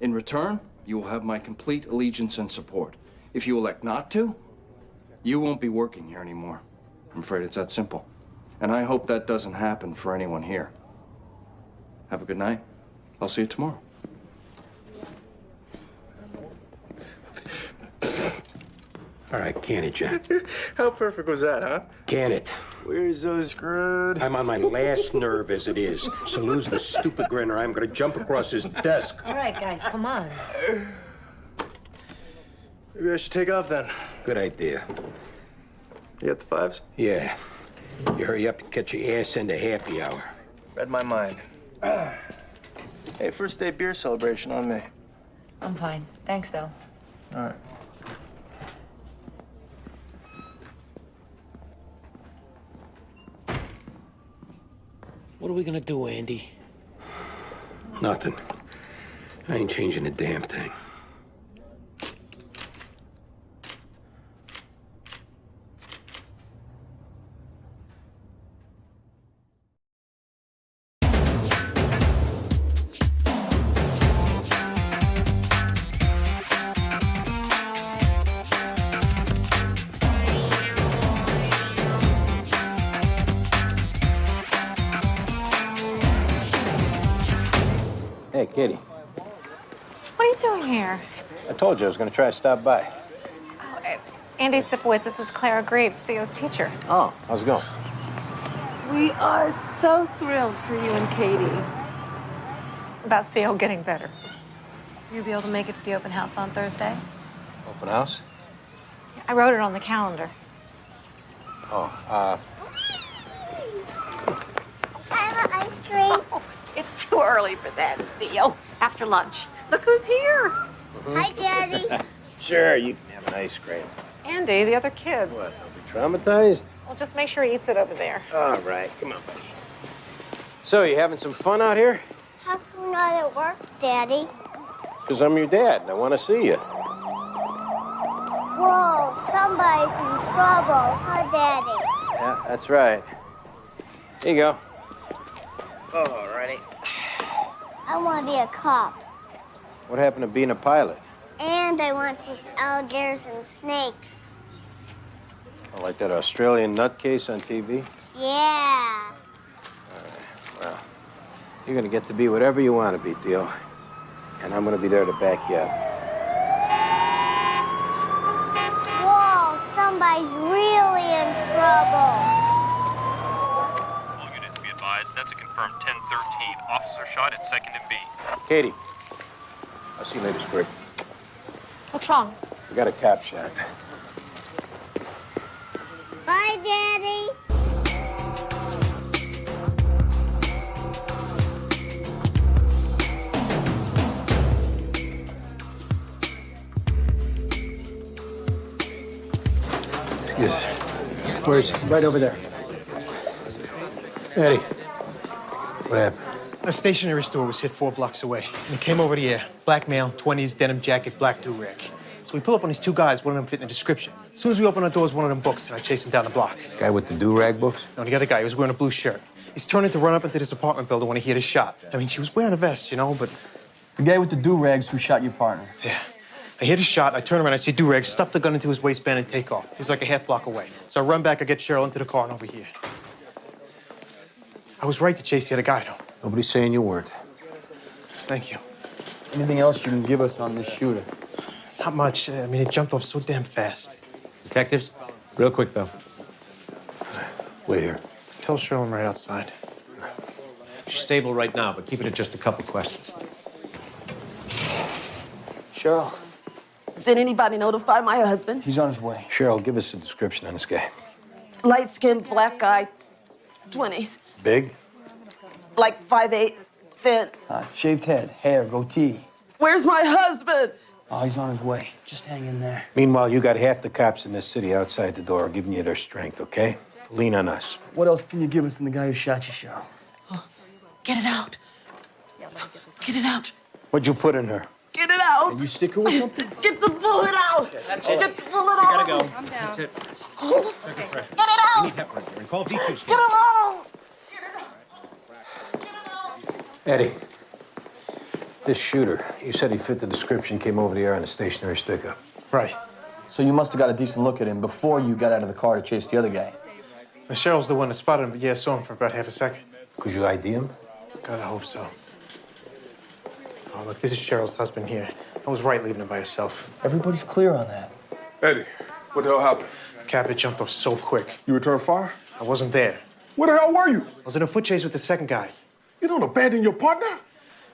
In return, you will have my complete allegiance and support. If you elect not to, you won't be working here anymore. I'm afraid it's that simple. And I hope that doesn't happen for anyone here. Have a good night. I'll see you tomorrow. All right, can it, John? How perfect was that, huh? Can it? We're so screwed. I'm on my last nerve as it is. So lose the stupid grin or I'm gonna jump across his desk. All right, guys, come on. Maybe I should take off then. Good idea. You got the fives? Yeah. You hurry up and get your ass into happy hour. Read my mind. Hey, first day beer celebration on me. I'm fine. Thanks, though. All right. What are we gonna do, Andy? Nothing. I ain't changing a damn thing. Hey, Kitty. What are you doing here? I told you I was going to try to stop by. Andy Sipowicz, this is Clara Graves, Theo's teacher. Oh, how's it going? We are so thrilled for you and Katie. About Theo getting better. You'll be able to make it to the open house on Thursday? Open house? I wrote it on the calendar. Oh, Ice cream. Oh, it's too early for that, Theo. After lunch. Look who's here. Hi, Daddy. Sure, you can have an ice cream. Andy, the other kid. What, they'll be traumatized? Well, just make sure he eats it over there. All right, come on, buddy. So, you having some fun out here? How come not at work, Daddy? Because I'm your dad and I want to see you. Whoa, somebody's in trouble, huh, Daddy? Yeah, that's right. Here you go. Alrighty. I want to be a cop. What happened to being a pilot? And I want to chase alligators and snakes. Oh, like that Australian nutcase on TV? Yeah. Well, you're gonna get to be whatever you want to be, Theo. And I'm gonna be there to back you up. Whoa, somebody's really in trouble. All units be advised, that's a confirmed 1013. Officer shot at 2nd and B. Katie, I'll see you later, Squirt. What's wrong? We got a cop shot. Bye, Daddy. Excuse us. Where is he? Right over there. Eddie, what happened? A stationery store was hit 4 blocks away. And he came over the air. Black male, 20s, denim jacket, black do-rag. So we pull up on these 2 guys, one of them fit in the description. As soon as we open our doors, one of them books, and I chase him down the block. Guy with the do-rag books? No, the other guy, he was wearing a blue shirt. He's turning to run up into this apartment building when he hit a shot. I mean, she was wearing a vest, you know, but... The guy with the do-rags who shot your partner. Yeah. I hit a shot, I turn around, I see do-rag, stuff the gun into his waistband and take off. He's like a half block away. So I run back, I get Cheryl into the car and over here. I was right to chase the other guy, though. Nobody's saying you weren't. Thank you. Anything else you can give us on this shooter? Not much. I mean, it jumped off so damn fast. Detectives, real quick, though. Wait here. Tell Cheryl I'm right outside. She's stable right now, but keep it at just a couple questions. Cheryl, did anybody notify my husband? He's on his way. Cheryl, give us a description on this guy. Light-skinned, black guy, 20s, Big? like 5'8", thin. Shaved head, hair, goatee. Where's my husband? Oh, he's on his way. Just hang in there. Meanwhile, you got half the cops in this city outside the door giving you their strength, okay? Lean on us. What else can you give us on the guy who shot you, Cheryl? Get it out. Get it out. What'd you put in her? Get out. Are you sticking with something? Get the bullet out. That's it. Get the bullet You out. gotta go. I'm down. That's it. Okay. Get it out. You need heparin here. Call V2 Get scan. it out. Eddie, this shooter, you said he fit the description, came over the air on a stationary stick-up. Right. So you must have got a decent look at him before you got out of the car to chase the other guy. Now, Cheryl's the one that spotted him, but yeah, I saw him for about half a second. Could you ID him? God, I hope so. Oh, look, this is Cheryl's husband here. I was right leaving him by herself. Everybody's clear on that. Eddie, what the hell happened? Cap, it jumped off so quick. You returned fire? I wasn't there. Where the hell were you? I was in a foot chase with the second guy. You don't abandon your partner?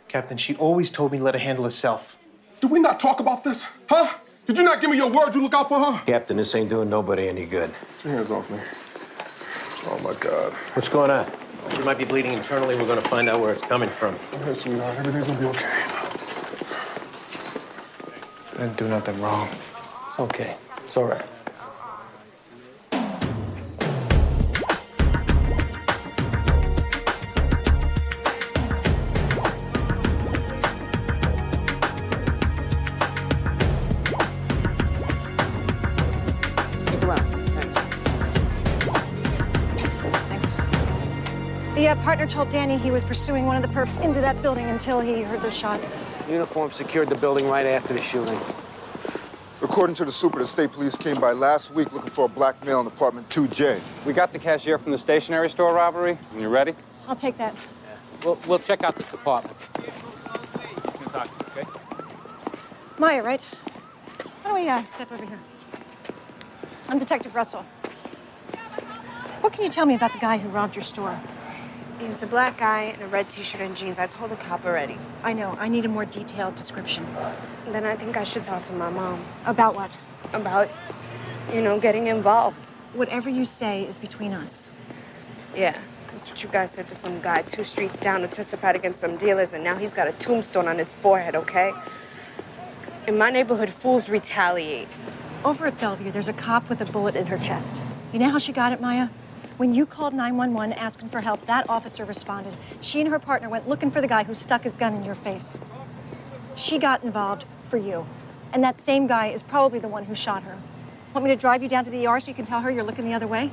Captain, she always told me to let her handle herself. Did we not talk about this? Huh? Did you not give me your word you look out for her? Captain, this ain't doing nobody any good. Get your hands off me. Oh, my God. What's going on? She might be bleeding internally. We're gonna find out where it's coming from. Okay, sweetheart. Everything's gonna be okay. I didn't do nothing wrong. It's okay. It's all right. Stick around. Thanks. The partner told Danny he was pursuing one of the perps into that building until he heard the shot. Uniform secured the building right after the shooting. According to the super, the state police came by last week looking for a black male in apartment 2J. We got the cashier from the stationery store robbery. You ready? I'll take that. We'll check out this apartment. Okay? Maya, right? Why don't we step over here? I'm Detective Russell. What can you tell me about the guy who robbed your store? He was a black guy in a red t-shirt and jeans. I told the cop already. I know. I need a more detailed description. Then I think I should talk to my mom. About what? About, getting involved. Whatever you say is between us. Yeah, that's what you guys said to some guy 2 streets down who testified against some dealers, and now he's got a tombstone on his forehead, okay? In my neighborhood, fools retaliate. Over at Bellevue, there's a cop with a bullet in her chest. You know how she got it, Maya? When you called 911 asking for help, that officer responded. She and her partner went looking for the guy who stuck his gun in your face. She got involved for you. And that same guy is probably the one who shot her. Want me to drive you down to the ER so you can tell her you're looking the other way?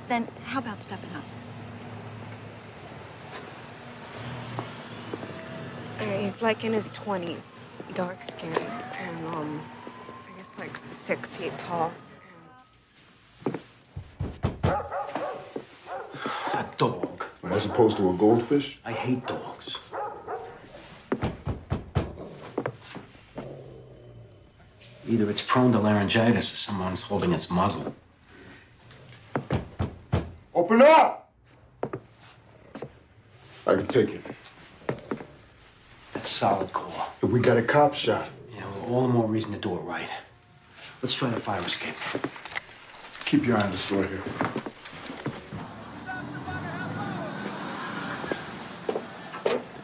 Then how about stepping up? He's like in his 20s, dark skin, and I guess like 6 feet tall. A dog. As opposed to a goldfish? I hate dogs. Either it's prone to laryngitis or someone's holding its muzzle. Open up! I can take it. That's solid call. We got a cop shot. Yeah, well, all the more reason to do it right. Let's try the fire escape. Keep your eye on the store here.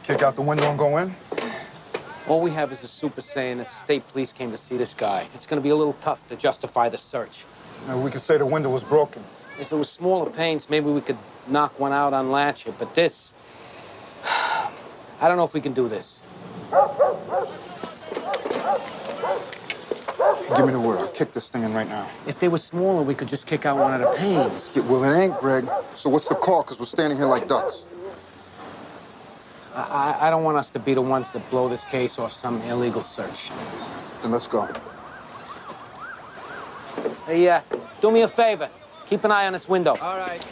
Kick out the window and go in? All we have is the super saying that the state police came to see this guy. It's going to be a little tough to justify the search. Now, we could say the window was broken. If it was smaller panes, maybe we could knock one out, unlatch it. But this, I don't know if we can do this. Give me the word. I'll kick this thing in right now. If they were smaller, we could just kick out one of the panes. Yeah, well, it ain't, Greg. So what's the call? Because we're standing here like ducks. I don't want us to be the ones that blow this case off some illegal search. Then let's go. Hey, do me a favor. Keep an eye on this window. All right.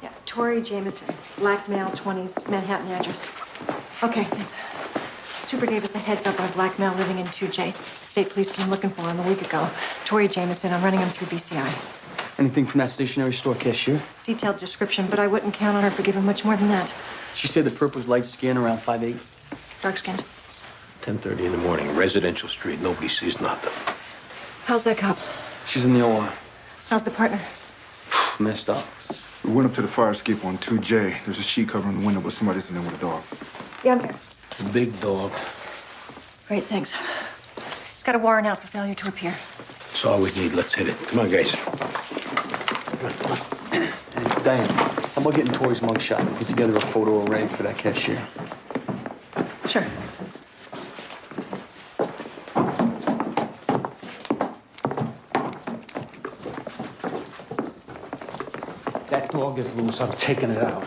Yeah, Tori Jameson, black male, 20s, Manhattan address. Okay, thanks. Super gave us a heads up on a black male living in 2J. The state police came looking for him a week ago. Tori Jameson, I'm running him through BCI. Anything from that stationery store cashier? Detailed description, but I wouldn't count on her for giving much more than that. She said the perp was light skin, around 5'8". Dark-skinned. 10:30 in the morning, residential street. Nobody sees nothing. How's that cop? She's in the OR. How's the partner? Messed up. We went up to the fire escape on 2J. There's a sheet covering the window, but somebody's in there with a dog. Yeah, I'm here. Big dog. Great, thanks. He's got a warrant out for failure to appear. That's all we need. Let's hit it. Come on, guys. Hey, Diane, how about getting Tori's mugshot and put together a photo array for that cashier? Sure. That dog is loose. I'm taking it out.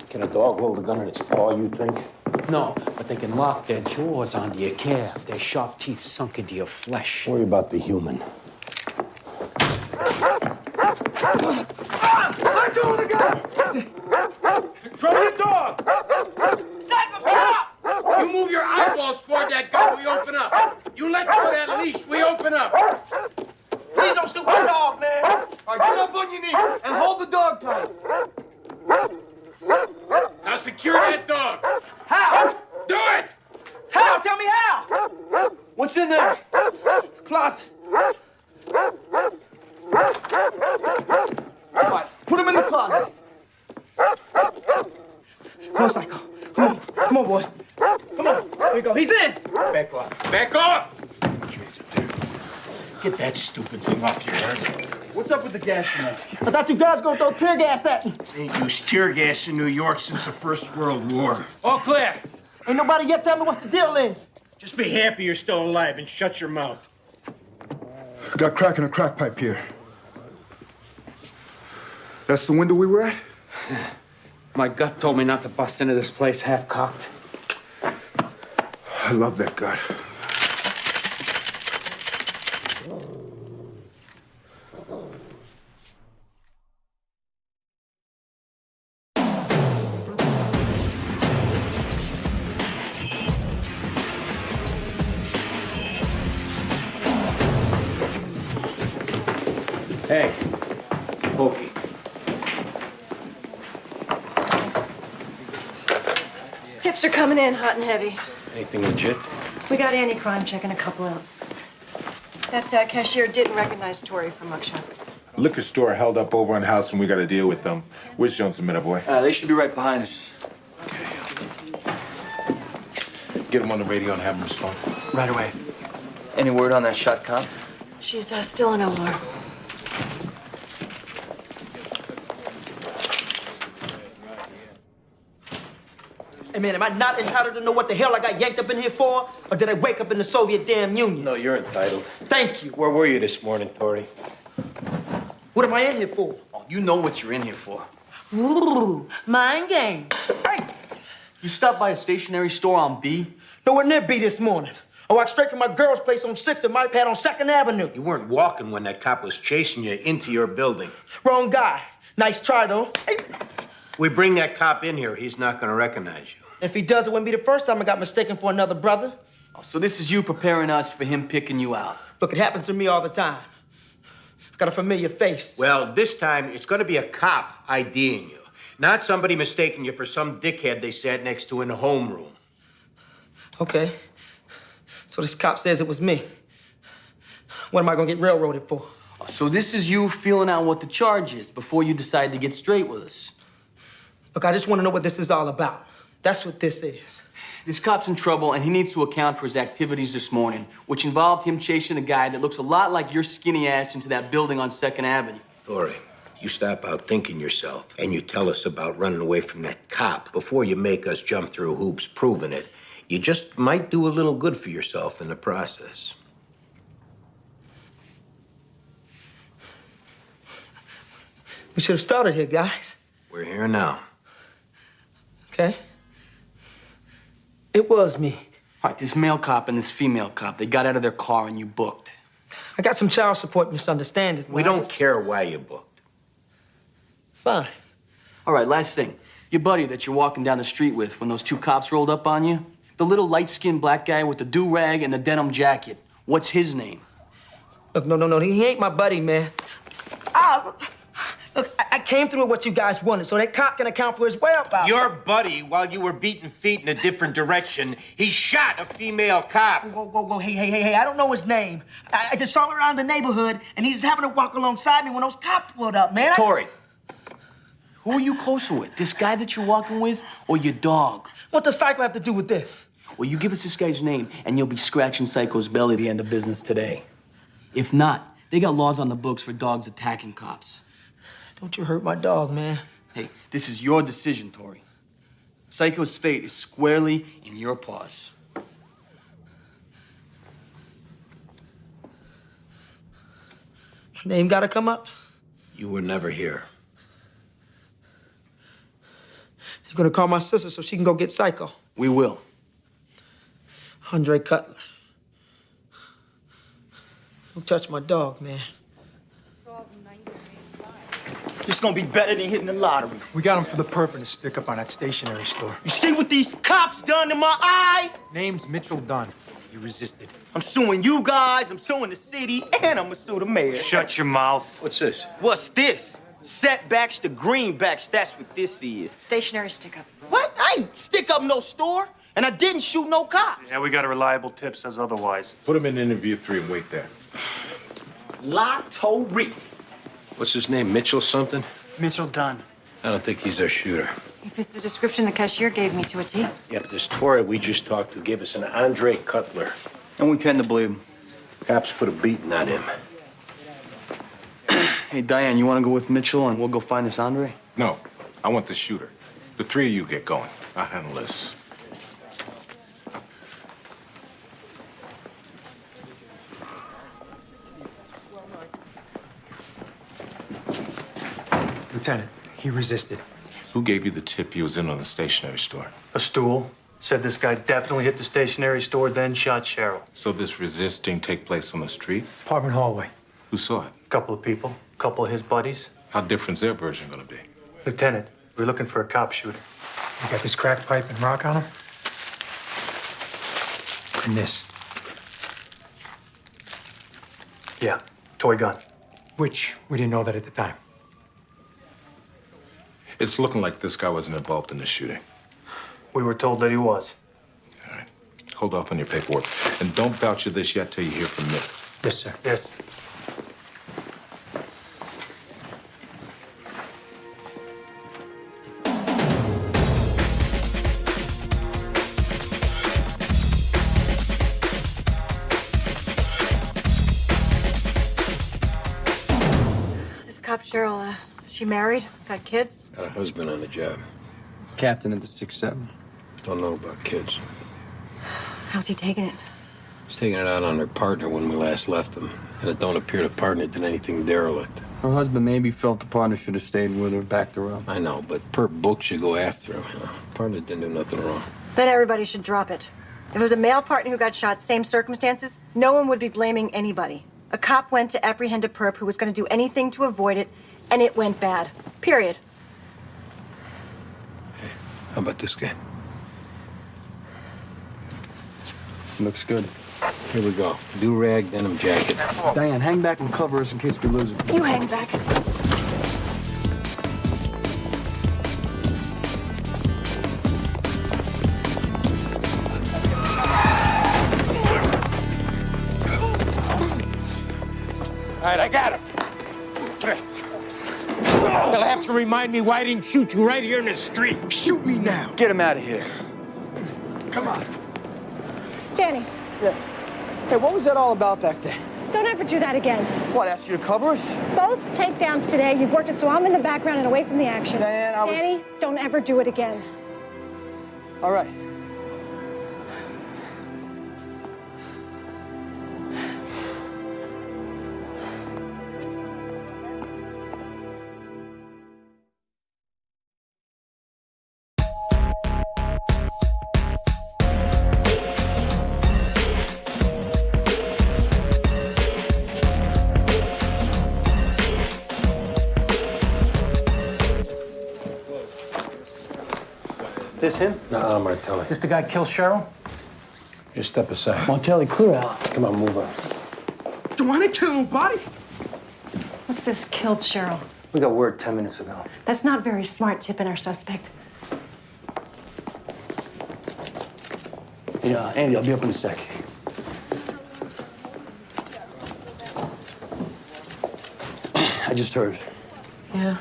Can a dog hold a gun in its paw, you think? No, but they can lock their jaws onto your calf, their sharp teeth sunk into your flesh. Worry about the human. Let go of the gun! Throw the dog! You move your eyeballs toward that gun, we open up. You let go of that leash, we open up. Please don't shoot my dog, man. All right, get up on your knees and hold the dog tight. Now secure that dog. How? Do it! How? Tell me how! What's in there? Closet. All right, put him in the closet. Come on, Psycho. Come on. Come on, boy. Come on. Here we go. He's in. Back off. Back off! Get that stupid thing off your head. What's up with the gas mask? I thought you guys gonna throw tear gas at me. Ain't used tear gas in New York since the First World War. All clear. Ain't nobody yet tell me what the deal is. Just be happy you're still alive and shut your mouth. Got crack in a crack pipe here. That's the window we were at? My gut told me not to bust into this place half-cocked. I love that gut. Hey, Pokey. Tips are coming in hot and heavy. Anything legit? We got anti-crime checking a couple out. That cashier didn't recognize Tori from mugshots. Liquor store held up over on House, and we got to deal with them. Where's Jones and Minute Boy? They should be right behind us. Get him on the radio and have him respond. Right away. Any word on that shot cop? She's still in OR. Hey, man, am I not entitled to know what the hell I got yanked up in here for? Or did I wake up in the Soviet damn Union? No, you're entitled. Thank you. Where were you this morning, Tori? What am I in here for? Oh, you know what you're in here for. Ooh, mind game. Hey! You stopped by a stationery store on B? Nowhere near B this morning. I walked straight from my girl's place on 6th and my pad on 2nd Avenue. You weren't walking when that cop was chasing you into your building. Wrong guy. Nice try, though. We bring that cop in here, he's not gonna recognize you. If he does, it wouldn't be the first time I got mistaken for another brother. Oh, so this is you preparing us for him picking you out? Look, it happens to me all the time. I got a familiar face. Well, this time it's gonna be a cop IDing you, not somebody mistaking you for some dickhead they sat next to in the homeroom. Okay. So this cop says it was me. What am I gonna get railroaded for? So this is you feeling out what the charge is before you decide to get straight with us? Look, I just want to know what this is all about. That's what this is. This cop's in trouble, and he needs to account for his activities this morning, which involved him chasing a guy that looks a lot like your skinny ass into that building on 2nd Avenue. Tori, you stop out thinking yourself, and you tell us about running away from that cop before you make us jump through hoops proving it. You just might do a little good for yourself in the process. We should have started here, guys. We're here now. Okay. It was me. All right, this male cop and this female cop, they got out of their car and you booked. I got some child support misunderstandings. We don't care why you booked. Fine. All right, last thing. Your buddy that you're walking down the street with when those two cops rolled up on you, the little light-skinned black guy with the do-rag and the denim jacket, what's his name? Look, no, he ain't my buddy, man. Look, I came through with what you guys wanted, so that cop can account for his whereabouts. Your buddy, while you were beating feet in a different direction, he shot a female cop. Whoa, hey, I don't know his name. I just saw him around the neighborhood, and he just happened to walk alongside me when those cops pulled up, man. Tori, who are you closer with? This guy that you're walking with or your dog? What does Psycho have to do with this? Well, you give us this guy's name, and you'll be scratching Psycho's belly at the end of business today. If not, They got laws on the books for dogs attacking cops. Don't you hurt my dog, man. Hey, this is your decision, Tori. Psycho's fate is squarely in your paws. My name gotta come up. You were never here. You're gonna call my sister so she can go get Psycho. We will. Andre Cutler. Don't touch my dog, man. This gonna be better than hitting the lottery. We got him for the perp and a stick up on that stationery store. You see what these cops done to my eye? Name's Mitchell Dunn. He resisted. I'm suing you guys, I'm suing the city, and I'm gonna sue the mayor. Shut your mouth. What's this? What's this? Setbacks to greenbacks, that's what this is. Stationary stick up. What? I ain't stick up no store, and I didn't shoot no cop. Yeah, we got a reliable tip says otherwise. Put him in interview 3 and wait there. Lottery. What's his name? Mitchell something? Mitchell Dunn. I don't think he's our shooter. He fits the description the cashier gave me to a T. Yep, this Tori we just talked to gave us an Andre Cutler. And we tend to believe him. Cops put a beating on him. Hey, Diane, you want to go with Mitchell and we'll go find this Andre? No, I want the shooter. The 3 of you get going. I'll handle this. Lieutenant, he resisted. Who gave you the tip he was in on the stationery store? A stool. Said this guy definitely hit the stationery store, then shot Cheryl. So this resisting take place on the street? Apartment hallway. Who saw it? A couple of people. A couple of his buddies. How different's their version gonna be? Lieutenant, we're looking for a cop shooter. You got this crack pipe and rock on him? And this. Yeah, toy gun. Which we didn't know that at the time. It's looking like this guy wasn't involved in the shooting. We were told that he was. All right. Hold off on your paperwork. And don't vouch for this yet till you hear from Nick. Yes, sir. Yes. This cop, Cheryl, she married? Got kids? Got a husband on the job. Captain at the 6-7. Don't know about kids. How's he taking it? He's taking it out on her partner when we last left them. And it don't appear the partner did anything derelict. Her husband maybe felt the partner should have stayed with her, backed her up. I know, but per book should go after him. You know? Partner didn't do nothing wrong. Then everybody should drop it. If it was a male partner who got shot, same circumstances, no one would be blaming anybody. A cop went to apprehend a perp who was going to do anything to avoid it, and it went bad. Period. Hey, how about this guy? Looks good. Here we go. Do-rag, denim jacket. Diane, hang back and cover us in case we lose it. You hang back. All right, I got him. They'll have to remind me why I didn't shoot you right here in the street. Shoot me now. Get him out of here. Come on. Danny, Yeah. Hey, what was that all about back there? don't ever do that again. What, ask you to cover us? Both takedowns today, you've worked it so I'm in the background and away from the action. Diane, I was... Danny, don't ever do it again. All right. This him? Nah, Martelli. This the guy kill Cheryl? Just step aside. Martelli, clear out. Come on, move on. Do I not kill nobody? What's this killed Cheryl? We got word 10 minutes ago. That's not very smart tipping our suspect. Yeah, Andy, I'll be up in a sec. I just heard. Yeah.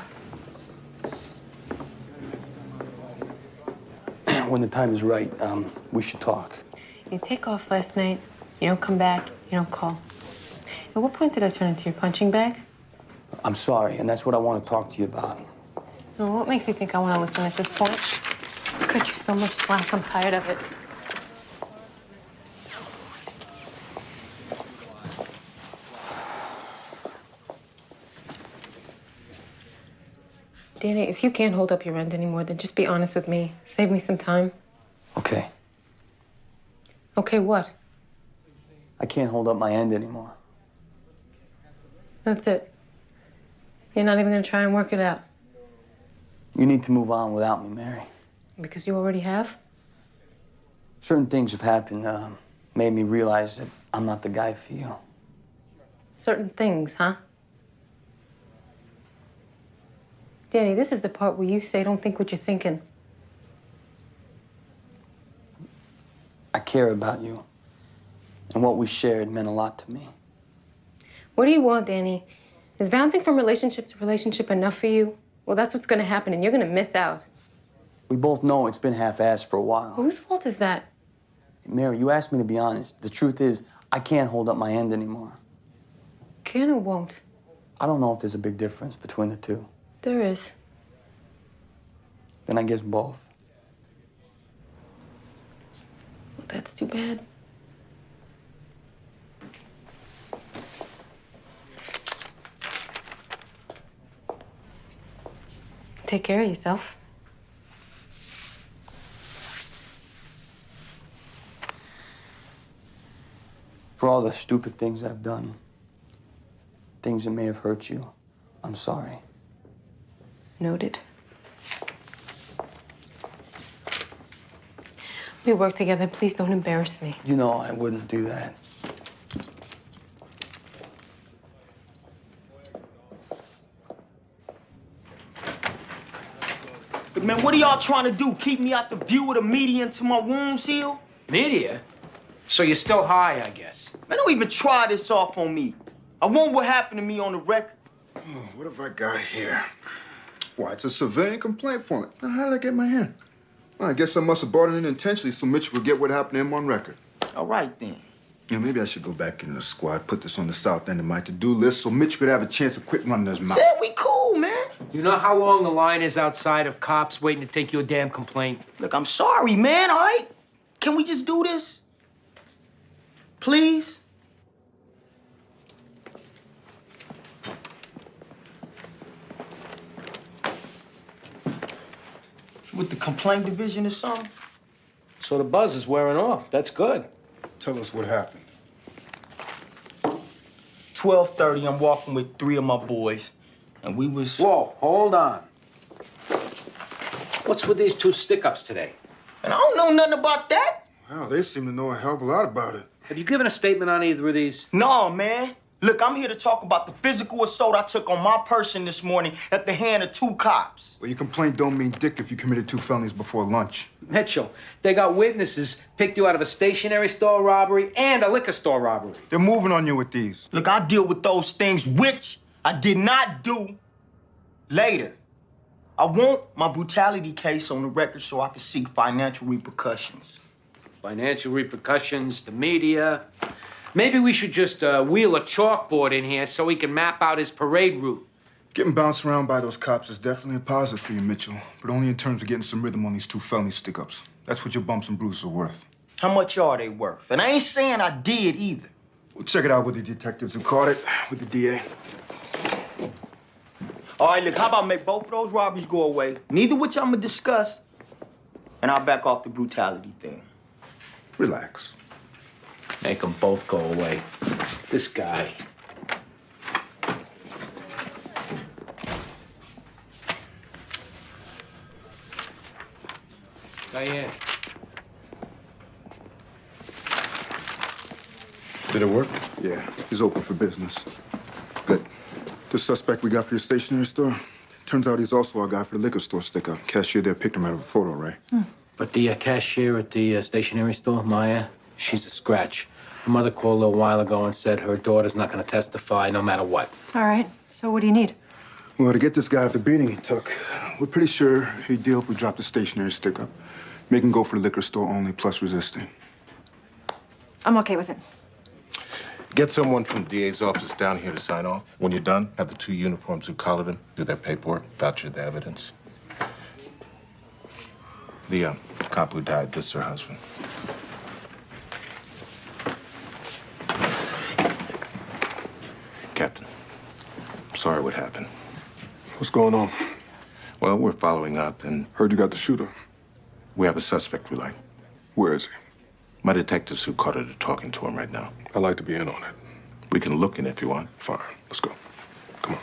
When the time is right, we should talk. You take off last night, you don't come back, you don't call. At what point did I turn into your punching bag? I'm sorry, and that's what I want to talk to you about. Well, what makes you think I want to listen at this point? I cut you so much slack, I'm tired of it. Danny, if you can't hold up your end anymore, then just be honest with me. Save me some time. Okay. Okay, what? I can't hold up my end anymore. That's it. You're not even gonna try and work it out. You need to move on without me, Mary. Because you already have? Certain things have happened, made me realize that I'm not the guy for you. Certain things, huh? Danny, this is the part where you say don't think what you're thinking. I care about you. And what we shared meant a lot to me. What do you want, Danny? Is bouncing from relationship to relationship enough for you? Well, that's what's gonna happen, and you're gonna miss out. We both know it's been half-assed for a while. Whose fault is that? Mary, you asked me to be honest. The truth is, I can't hold up my end anymore. Can or won't? I don't know if there's a big difference between the two. There is. Then I guess both. Well, that's too bad. Take care of yourself. For all the stupid things I've done, things that may have hurt you, I'm sorry. Noted. We work together. Please don't embarrass me. You know I wouldn't do that. But man, what are y'all trying to do? Keep me out the view of the media until my wounds heal? Media? So you're still high, I guess. Man, don't even try this off on me. I want what happened to me on the record. Oh, what have I got here? Why, it's a civilian complaint form. Now, how did I get my hand? Well, I guess I must have brought it in intentionally so Mitch would get what happened to him on record. All right, then. Yeah, maybe I should go back into the squad, put this on the south end of my to-do list so Mitch could have a chance to quit running his mouth. Said we cool, man. You know how long the line is outside of cops waiting to take your damn complaint? Look, I'm sorry, man, all right? Can we just do this? Please? With the complaint division or something? So the buzz is wearing off. That's good. Tell us what happened. 12:30, I'm walking with 3 of my boys, and we was... Whoa, hold on. What's with these 2 stick-ups today? And I don't know nothing about that. Wow, they seem to know a hell of a lot about it. Have you given a statement on either of these? No, man. Look, I'm here to talk about the physical assault I took on my person this morning at the hand of 2 cops. Well, your complaint don't mean dick if you committed 2 felonies before lunch. Mitchell, they got witnesses, picked you out of a stationery store robbery and a liquor store robbery. They're moving on you with these. Look, I'll deal with those things, which I did not do, later. I want my brutality case on the record so I can seek financial repercussions. Financial repercussions, the media. Maybe we should just wheel a chalkboard in here so he can map out his parade route. Getting bounced around by those cops is definitely a positive for you, Mitchell, but only in terms of getting some rhythm on these 2 felony stick-ups. That's what your bumps and bruises are worth. How much are they worth? And I ain't saying I did either. We'll check it out with the detectives who caught it, with the DA. All right, look, how about make both of those robberies go away, neither which I'm gonna discuss, and I'll back off the brutality thing. Relax. Make them both go away. This guy. Diane. Did it work? Yeah, he's open for business. Good. The suspect we got for your stationery store, turns out he's also our guy for the liquor store sticker. Cashier there picked him out of a photo, right? But the cashier at the stationery store, Maya, she's a scratch. Her mother called a little while ago and said her daughter's not going to testify no matter what. All right. So what do you need? Well, to get this guy off the beating he took, we're pretty sure he'd deal if we dropped the stationery stick-up. Make him go for the liquor store only, plus resisting. I'm okay with it. Get someone from DA's office down here to sign off. When you're done, have the 2 uniforms who collared him do their paperwork, voucher the evidence. The cop who died, this is her husband. Captain, I'm sorry what happened. What's going on? Well, we're following up and... Heard you got the shooter. We have a suspect we like. Where is he? My detectives who caught it are talking to him right now. I'd like to be in on it. We can look in if you want. Fine. Let's go. Come on.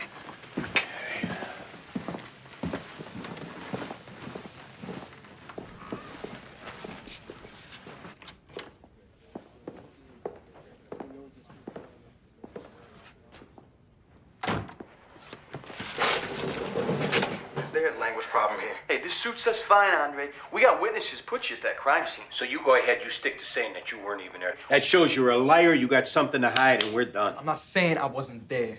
They got a language problem here. Hey, this suits us fine, Andre. We got witnesses put you at that crime scene. So you go ahead, you stick to saying that you weren't even there. That shows you're a liar, you got something to hide, and we're done. I'm not saying I wasn't there.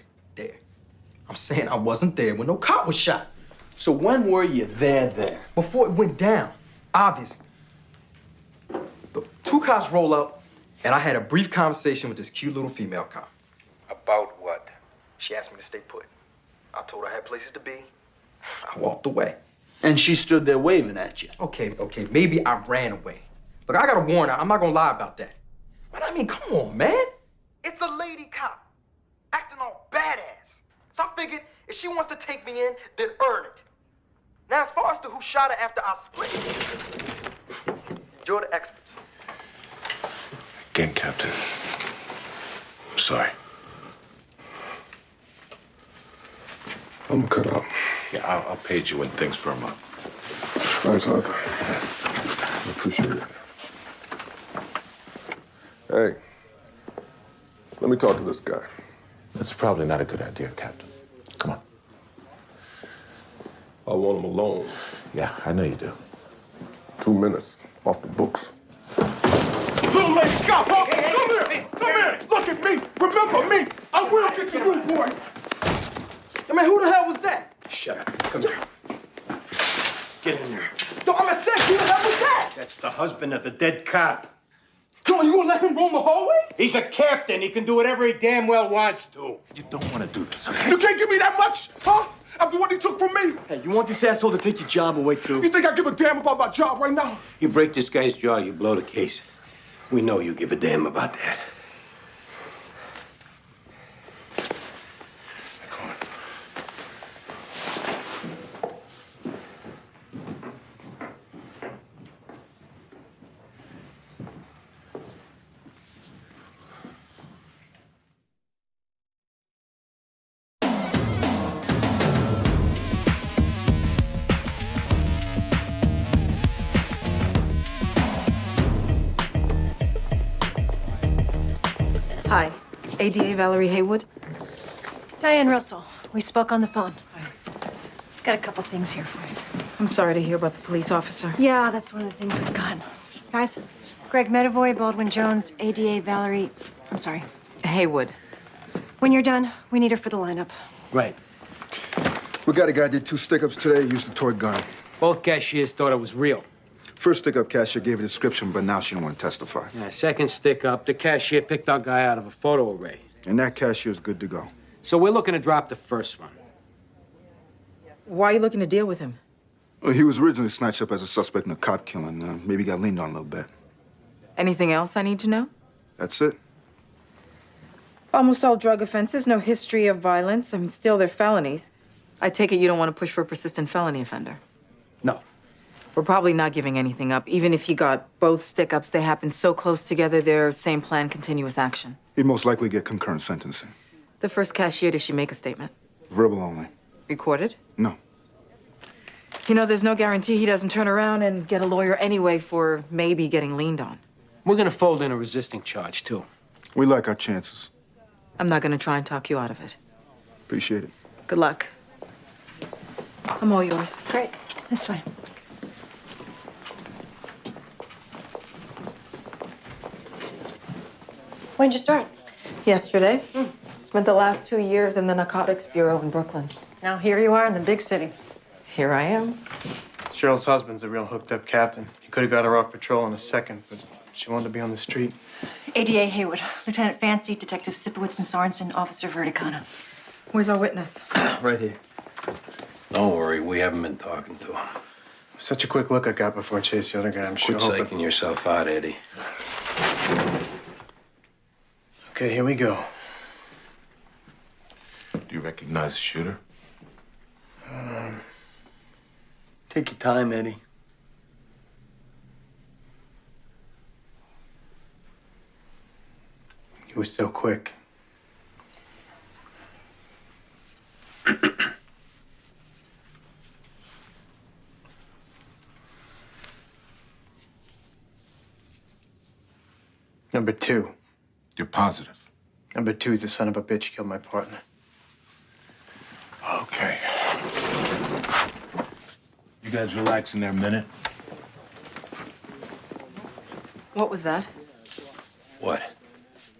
I'm saying I wasn't there when no cop was shot. So when were you there? Before it went down, obviously. Look, 2 cops roll up, and I had a brief conversation with this cute little female cop. About what? She asked me to stay put. I told her I had places to be. I walked away. And she stood there waving at you. Okay, maybe I ran away. Look, I got a warrant out. I'm not gonna lie about that. But I mean, come on, man. It's a lady cop, acting all badass. So I figured if she wants to take me in, then earn it. Now, as far as to who shot her after I split, you're the experts. Again, Captain. I'm sorry. I'm gonna cut out. Yeah, I'll page you when things firm up. Thanks, Arthur. I appreciate it. Hey, let me talk to this guy. That's probably not a good idea, Captain. Come on. I want him alone. Yeah, I know you do. 2 minutes, off the books. Little lady, stop! Come here! Come here! Look at me! Remember me! I will get to you, boy! I mean, who the hell was that? Shut up. Come here. Get in there. Yo, I'm at sex. Who the hell was that? That's the husband of the dead cop. John, you gonna let him roam the hallways? He's a captain. He can do whatever he damn well wants to. You don't want to do this, okay? You can't give me that much, huh? After what he took from me? Hey, you want this asshole to take your job away, too? You think I give a damn about my job right now? You break this guy's jaw, you blow the case. We know you give a damn about that. Hi, ADA Valerie Haywood. Diane Russell. We spoke on the phone. Got a couple things here for you. I'm sorry to hear about the police officer. Yeah, that's one of the things we've got. Guys, Greg Medavoy, Baldwin Jones, ADA Valerie, I'm sorry. Haywood. When you're done, we need her for the lineup. Right. We got a guy did 2 stick-ups today, used a toy gun. Both cashiers thought it was real. First stick-up cashier gave a description, but now she don't want to testify. Yeah, second stick-up, the cashier picked our guy out of a photo array. And that cashier's good to go. So we're looking to drop the first one. Why are you looking to deal with him? Well, he was originally snatched up as a suspect in a cop killing. Maybe got leaned on a little bit. Anything else I need to know? That's it. Almost all drug offenses, no history of violence. I mean, still, they're felonies. I take it you don't want to push for a persistent felony offender? No. We're probably not giving anything up. Even if he got both stick-ups, they happen so close together, they're same plan, continuous action. He'd most likely get concurrent sentencing. The first cashier, did she make a statement? Verbal only. Recorded? No. You know, there's no guarantee he doesn't turn around and get a lawyer anyway for maybe getting leaned on. We're gonna fold in a resisting charge, too. We like our chances. I'm not gonna try and talk you out of it. Appreciate it. Good luck. I'm all yours. Great. This way. When'd you start? Yesterday. Spent the last 2 years in the Narcotics Bureau in Brooklyn. Now here you are in the big city. Here I am. Cheryl's husband's a real hooked-up captain. He could have got her off patrol in a second, but she wanted to be on the street. ADA Hayward, Lieutenant Fancy, Detective Sipowicz and Sorensen, Officer Verticana. Where's our witness? Right here. Don't worry, we haven't been talking to him. Such a quick look I got before I chased the other guy. I'm sure. Quit psyching yourself out, Eddie. Okay, here we go. Do you recognize the shooter? Take your time, Eddie. He was so quick. Number 2. You're positive? Number 2 is the son of a bitch who killed my partner. Okay. You guys relaxing there a minute? What was that? What?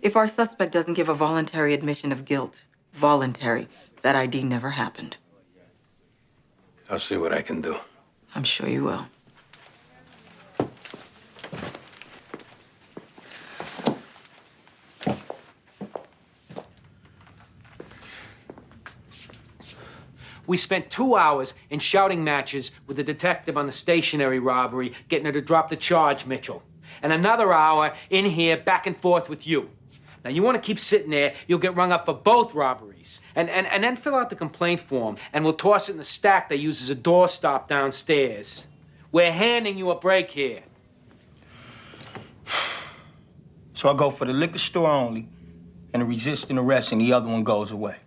If our suspect doesn't give a voluntary admission of guilt, voluntary, that ID never happened. I'll see what I can do. I'm sure you will. We spent 2 hours in shouting matches with the detective on the stationery robbery, getting her to drop the charge, Mitchell. And another hour in here back and forth with you. Now, you want to keep sitting there, you'll get rung up for both robberies. And then fill out the complaint form, and we'll toss it in the stack they use as a doorstop downstairs. We're handing you a break here. So I go for the liquor store only, and the resisting arrest, and the other one goes away.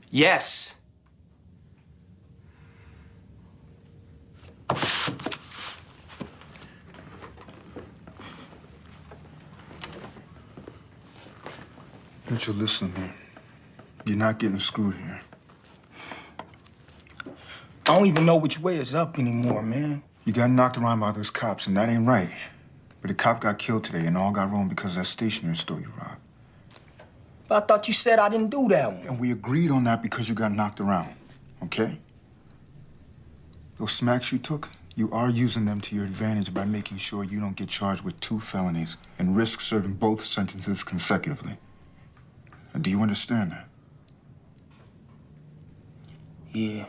Yes. Mitchell, listen, man. You're not getting screwed here. I don't even know which way is up anymore, man. You got knocked around by those cops, and that ain't right. But a cop got killed today, and all got wrong because of that stationery store you robbed. But I thought you said I didn't do that one. And we agreed on that because you got knocked around, okay? Those smacks you took, you are using them to your advantage by making sure you don't get charged with 2 felonies and risk serving both sentences consecutively. Now, do you understand that? Yeah.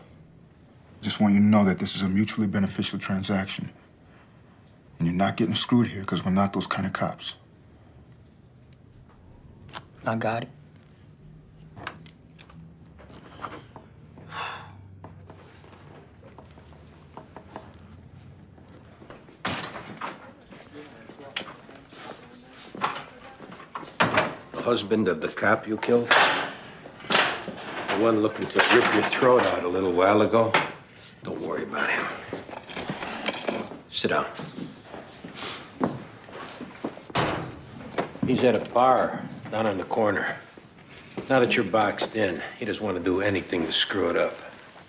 Just want you to know that this is a mutually beneficial transaction. And you're not getting screwed here because we're not those kind of cops. I got it. The husband of the cop you killed? The one looking to rip your throat out a little while ago? Don't worry about him. Sit down. He's at a bar down on the corner. Now that you're boxed in, he doesn't want to do anything to screw it up.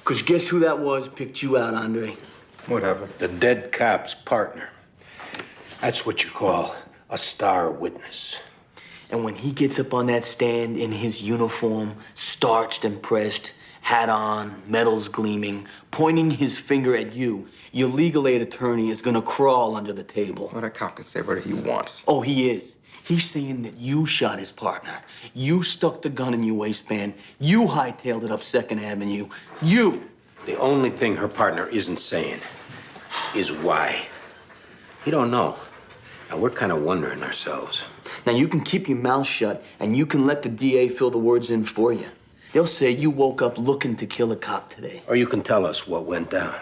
'Cause guess who that was picked you out, Andre? Whatever. The dead cop's partner. That's what you call a star witness. And when he gets up on that stand in his uniform, starched and pressed, hat on, medals gleaming, pointing his finger at you, your legal aid attorney is gonna crawl under the table. Well, that cop can say whatever he wants. Oh, he is. He's saying that you shot his partner. You stuck the gun in your waistband. You hightailed it up 2nd Avenue. You! The only thing her partner isn't saying is why. He don't know. And we're kind of wondering ourselves. Now, you can keep your mouth shut, and you can let the DA fill the words in for you. They'll say you woke up looking to kill a cop today. Or you can tell us what went down.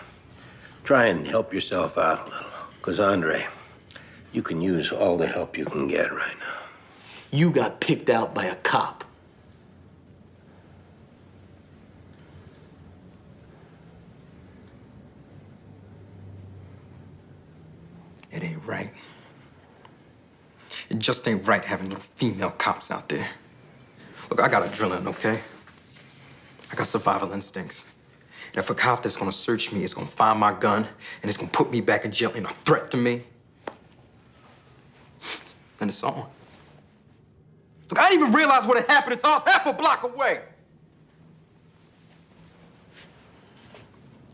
Try and help yourself out a little. Because, Andre, you can use all the help you can get right now. You got picked out by a cop. It ain't right. It just ain't right having little female cops out there. Look, I got adrenaline, okay? I got survival instincts. And if a cop that's gonna search me is gonna find my gun and it's gonna put me back in jail and a threat to me, then it's on. Look, I didn't even realize what had happened until I was half a block away.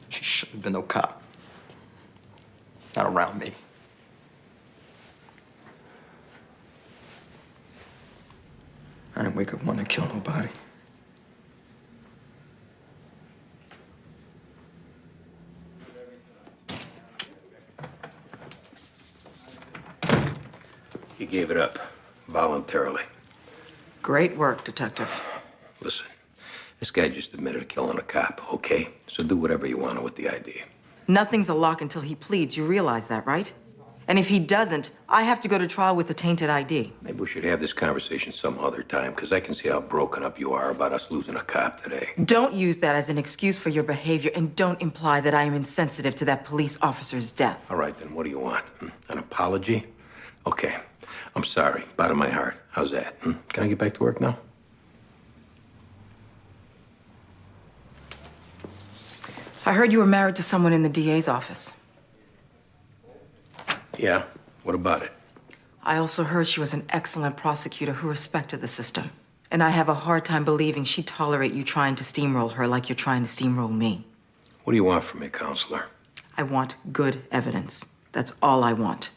She shouldn't have been no cop. Not around me. I didn't wake up wanting to kill nobody. You gave it up voluntarily. Great work, Detective. Listen, this guy just admitted to killing a cop, okay? So do whatever you want with the ID. Nothing's a lock until he pleads. You realize that, right? And if he doesn't, I have to go to trial with the tainted ID. Maybe we should have this conversation some other time, because I can see how broken up you are about us losing a cop today. Don't use that as an excuse for your behavior, and don't imply that I am insensitive to that police officer's death. All right, then what do you want? An apology? Okay, I'm sorry, bottom of my heart. How's that? Can I get back to work now? I heard you were married to someone in the DA's office. Yeah, what about it? I also heard she was an excellent prosecutor who respected the system. And I have a hard time believing she'd tolerate you trying to steamroll her like you're trying to steamroll me. What do you want from me, counselor? I want good evidence. That's all I want.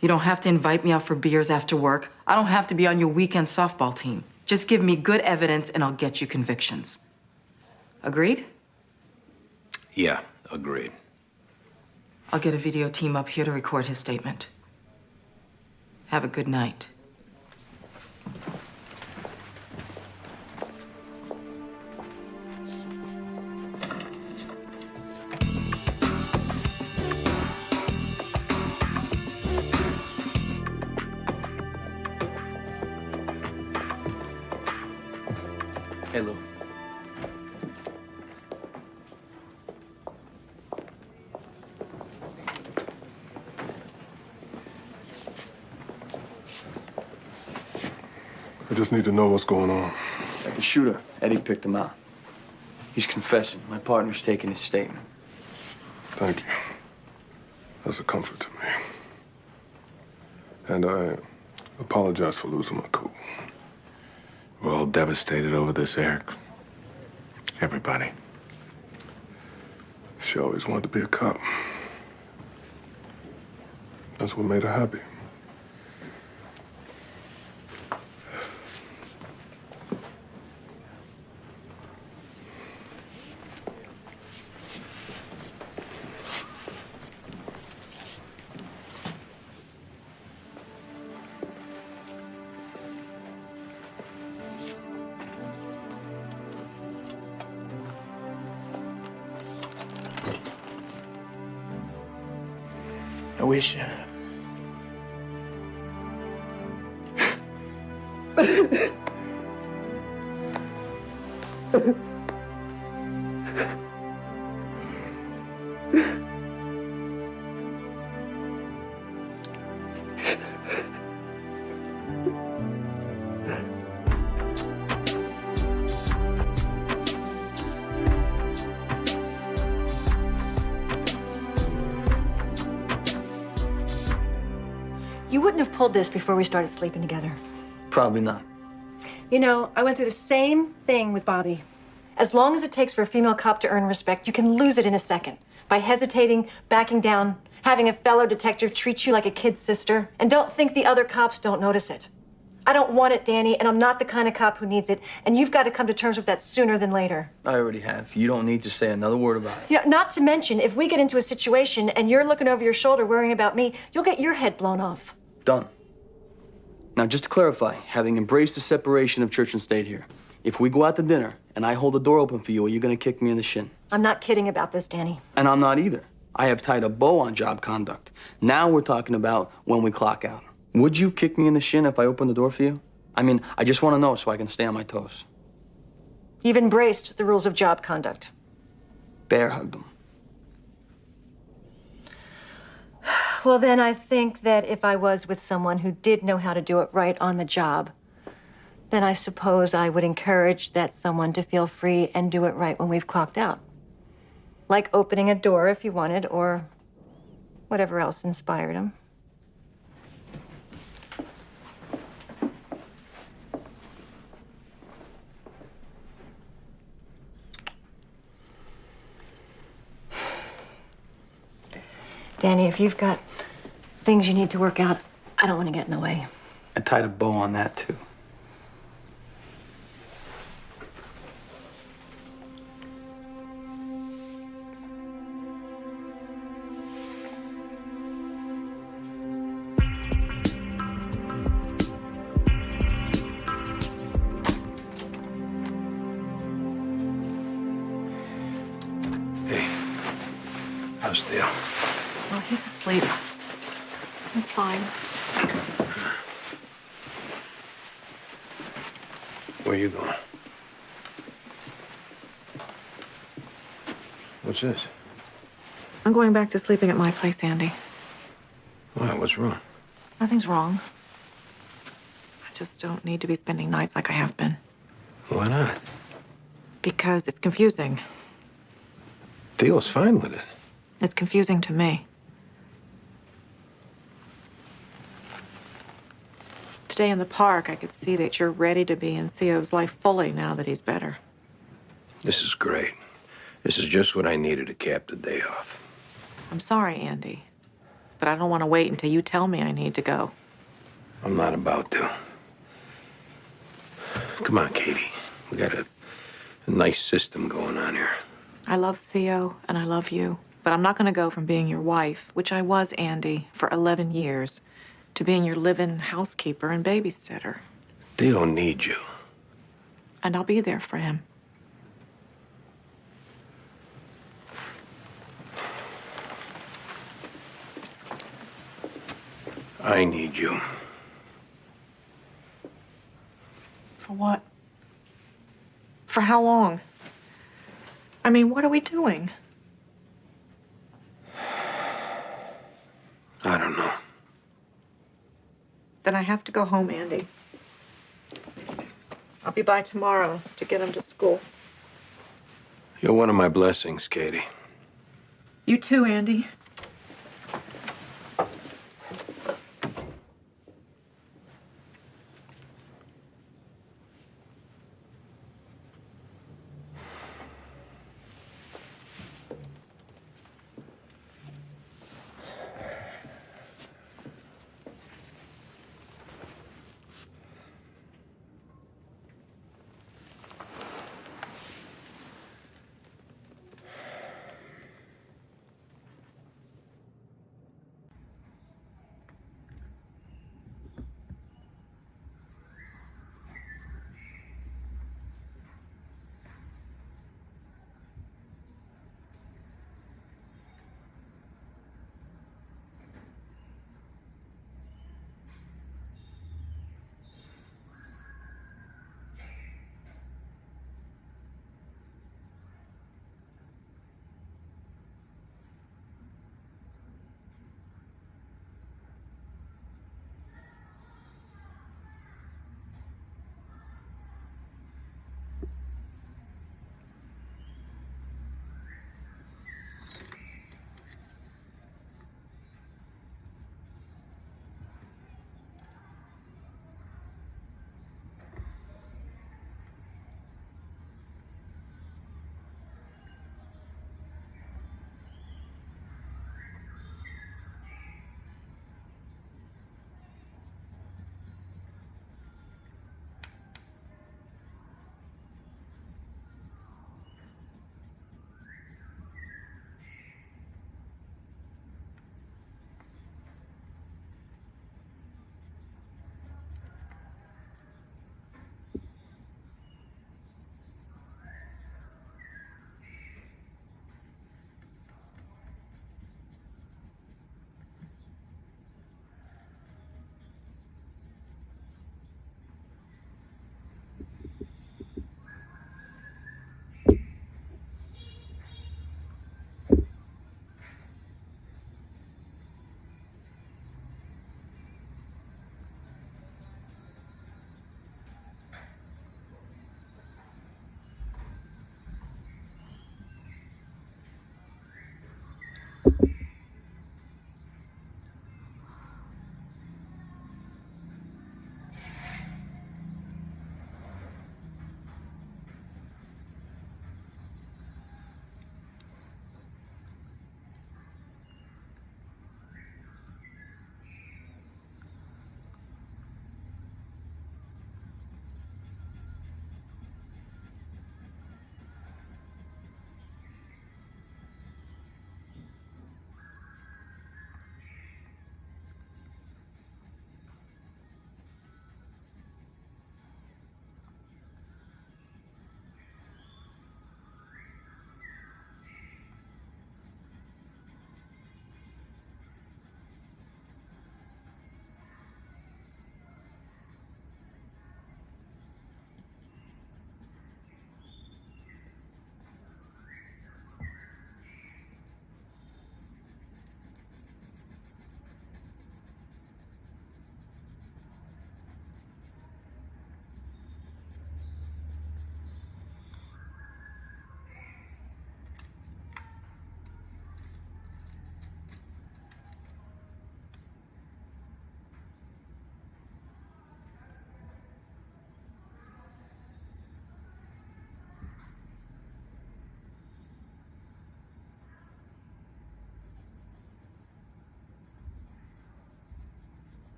You don't have to invite me out for beers after work. I don't have to be on your weekend softball team. Just give me good evidence and I'll get you convictions. Agreed? Yeah, agreed. I'll get a video team up here to record his statement. Have a good night. Hey, Lou. I just need to know what's going on. The shooter, Eddie picked him out. He's confessing. My partner's taking his statement. Thank you. That's a comfort to me. And I apologize for losing my cool. We're all devastated over this, Eric. Everybody. She always wanted to be a cop. That's what made her happy. I wish. You wouldn't have pulled this before we started sleeping together. Probably not. You know, I went through the same thing with Bobby. As long as it takes for a female cop to earn respect, you can lose it in a second. By hesitating, backing down, having a fellow detective treat you like a kid's sister, and don't think the other cops don't notice it. I don't want it, Danny, and I'm not the kind of cop who needs it, and you've got to come to terms with that sooner than later. I already have. You don't need to say another word about it. Yeah, not to mention, if we get into a situation and you're looking over your shoulder worrying about me, you'll get your head blown off. Done. Now, just to clarify, having embraced the separation of church and state here, if we go out to dinner and I hold the door open for you, are you going to kick me in the shin? I'm not kidding about this, Danny. And I'm not either. I have tied a bow on job conduct. Now we're talking about when we clock out. Would you kick me in the shin if I open the door for you? I mean, I just want to know so I can stay on my toes. You've embraced the rules of job conduct. Bear hugged them. Well, then I think that if I was with someone who did know how to do it right on the job, then I suppose I would encourage that someone to feel free and do it right when we've clocked out. Like opening a door if you wanted, or whatever else inspired him. Danny, if you've got things you need to work out, I don't want to get in the way. I tied a bow on that, too. How's Theo? Oh, he's asleep. It's fine. Where are you going? What's this? I'm going back to sleeping at my place, Andy. Why? What's wrong? Nothing's wrong. I just don't need to be spending nights like I have been. Why not? Because it's confusing. Theo's fine with it. It's confusing to me. Today in the park, I could see that you're ready to be in Theo's life fully now that he's better. This is great. This is just what I needed to cap the day off. I'm sorry, Andy, but I don't want to wait until you tell me I need to go. I'm not about to. Come on, Katie. We got a nice system going on here. I love Theo and I love you, but I'm not going to go from being your wife, which I was, Andy, for 11 years, to being your live-in housekeeper and babysitter. Theo needs you. And I'll be there for him. I need you. For what? For how long? I mean, what are we doing? I don't know. Then I have to go home, Andy. I'll be by tomorrow to get him to school. You're one of my blessings, Katie. You too, Andy.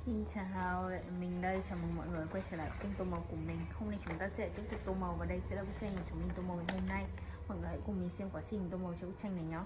Xin chào, mình đây, chào mừng mọi người quay trở lại kênh Tô Màu của mình. Hôm nay chúng ta sẽ tiếp tục tô màu và đây sẽ là bức tranh mà chúng mình tô màu ngày hôm nay. Mọi người hãy cùng mình xem quá trình tô màu cho bức tranh này nhé.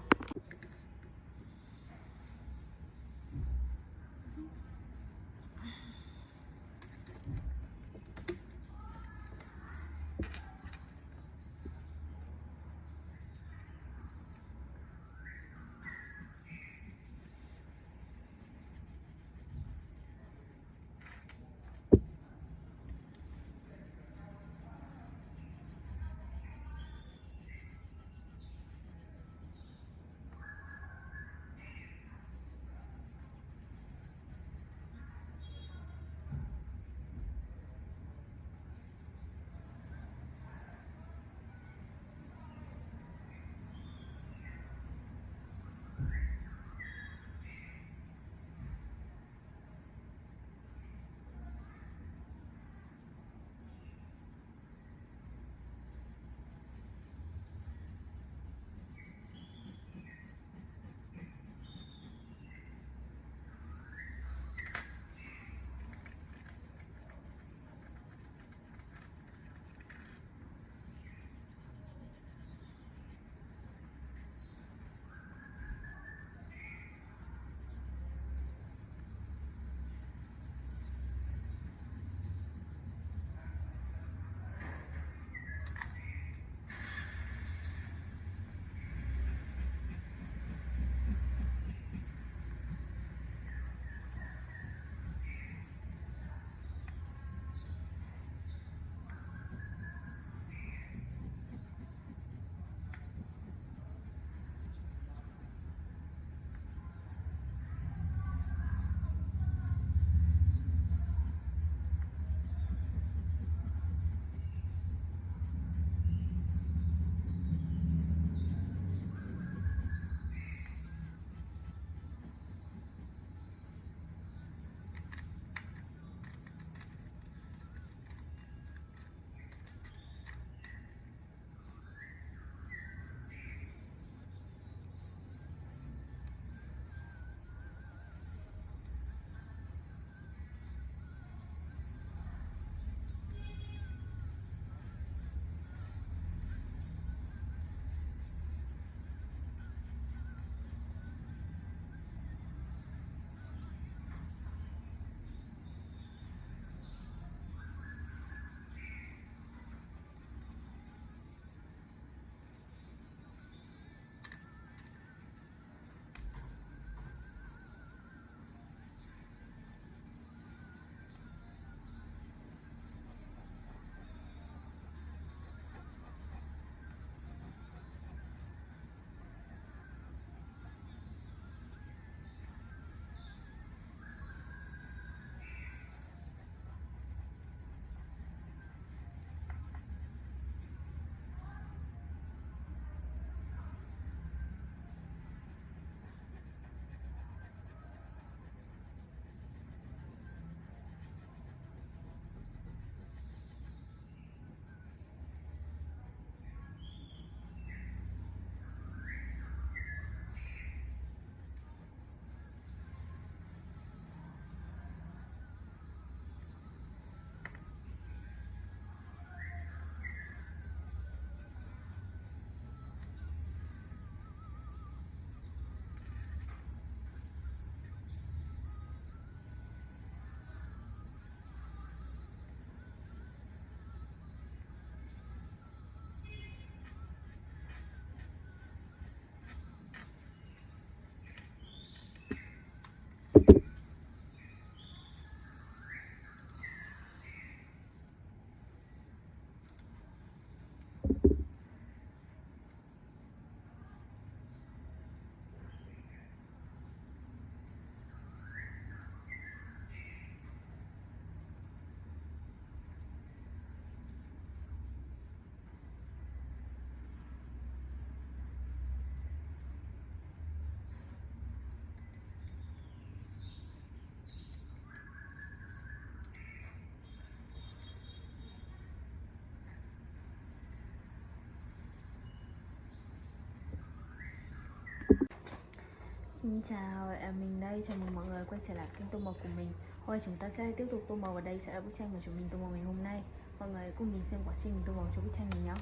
Xin chào, mình đây, chào mừng mọi người quay trở lại kênh tô màu của mình. Hôm nay chúng ta sẽ tiếp tục tô màu và đây sẽ là bức tranh mà chúng mình tô màu ngày hôm nay. Mọi người cùng mình xem quá trình mình tô màu cho bức tranh này nhé.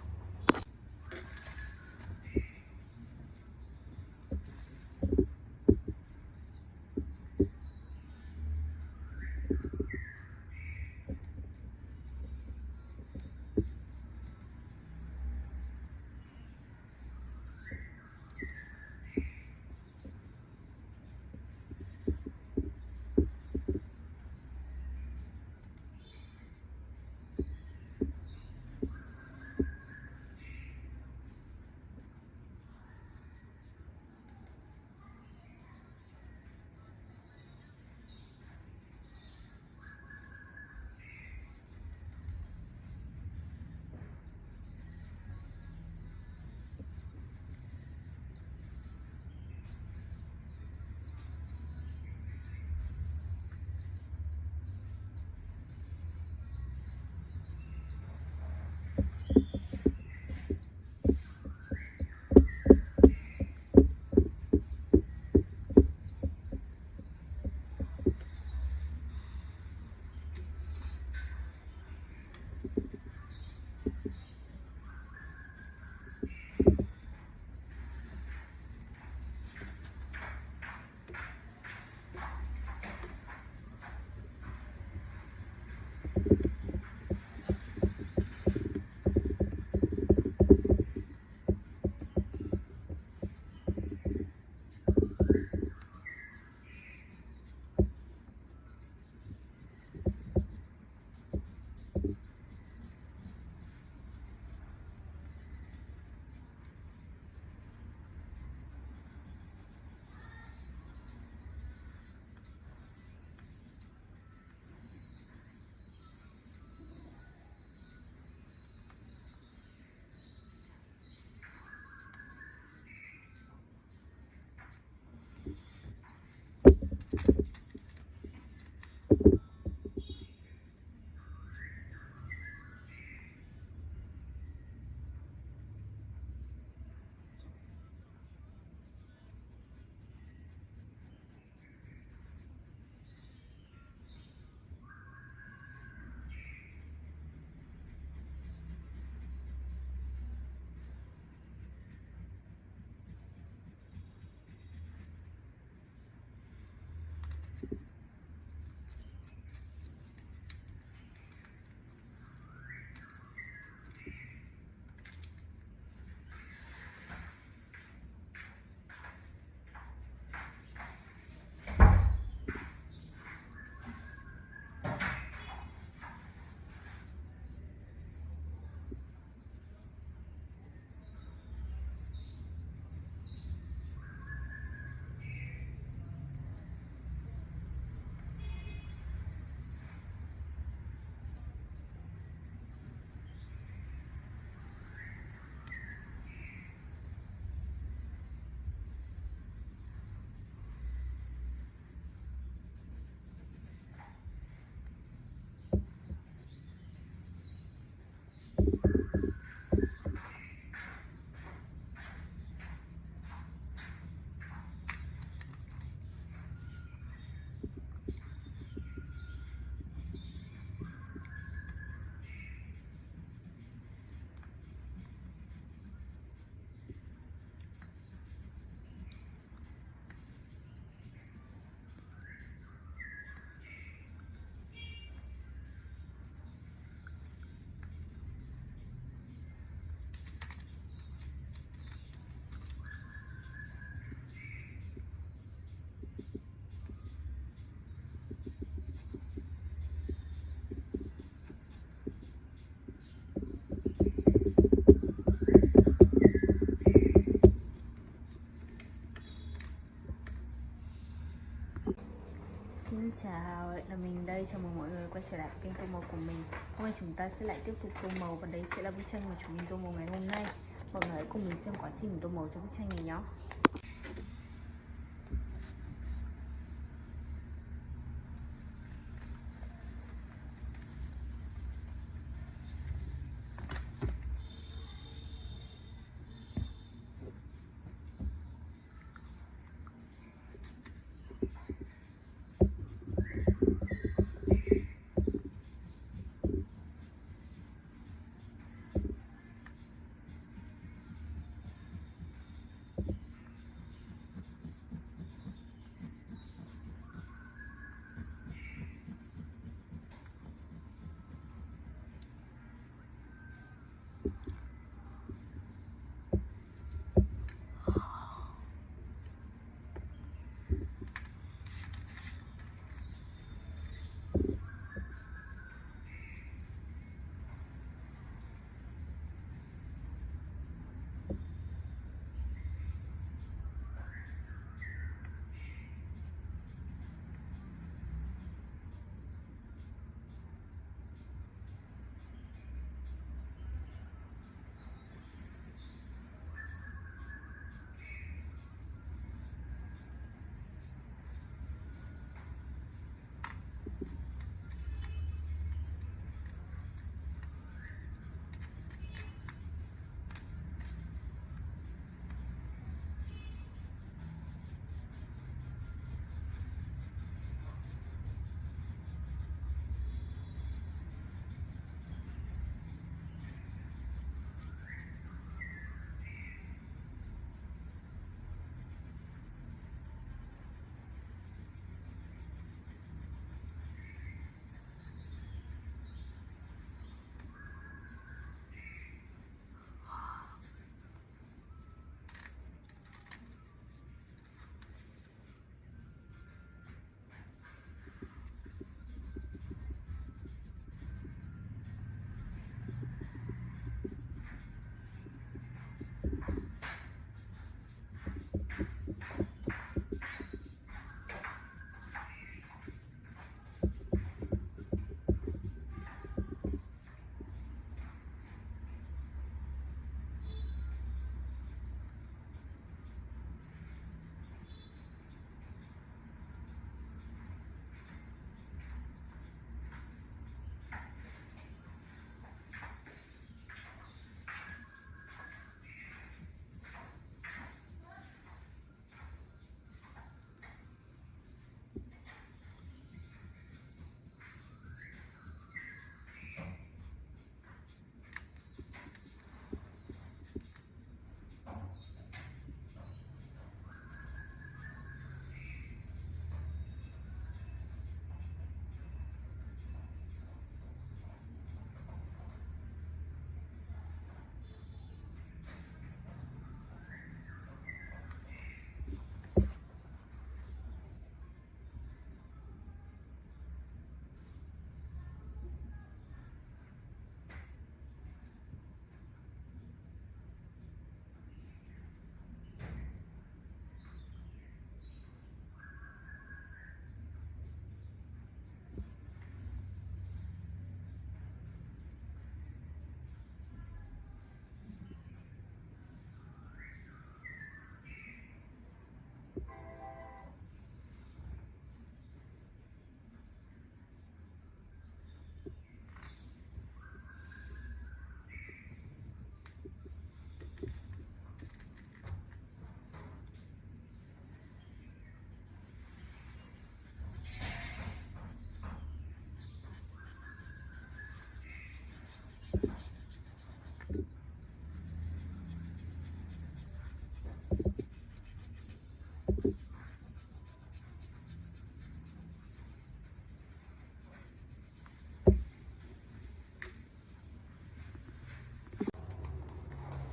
Xin chào, là mình đây, chào mừng mọi người quay trở lại kênh tô màu của mình. Hôm nay chúng ta sẽ lại tiếp tục tô màu và đây sẽ là bức tranh mà chúng mình tô màu ngày hôm nay. Mọi người hãy cùng mình xem quá trình tô màu cho bức tranh này nhé.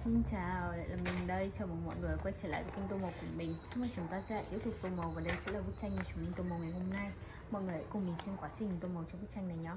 Xin chào, lại là mình đây. Chào mừng mọi người quay trở lại với kênh Tô Màu của mình. Hôm nay chúng ta sẽ lại tiếp tục tô màu và đây sẽ là bức tranh mà chúng mình tô màu ngày hôm nay. Mọi người hãy cùng mình xem quá trình tô màu cho bức tranh này nhé.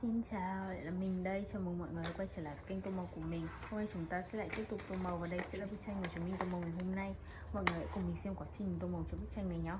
Xin chào, lại là mình đây. Chào mừng mọi người quay trở lại với kênh tô màu của mình. Hôm nay chúng ta sẽ lại tiếp tục tô màu và đây sẽ là bức tranh mà chúng mình tô màu ngày hôm nay. Mọi người hãy cùng mình xem quá trình tô màu cho bức tranh này nhé.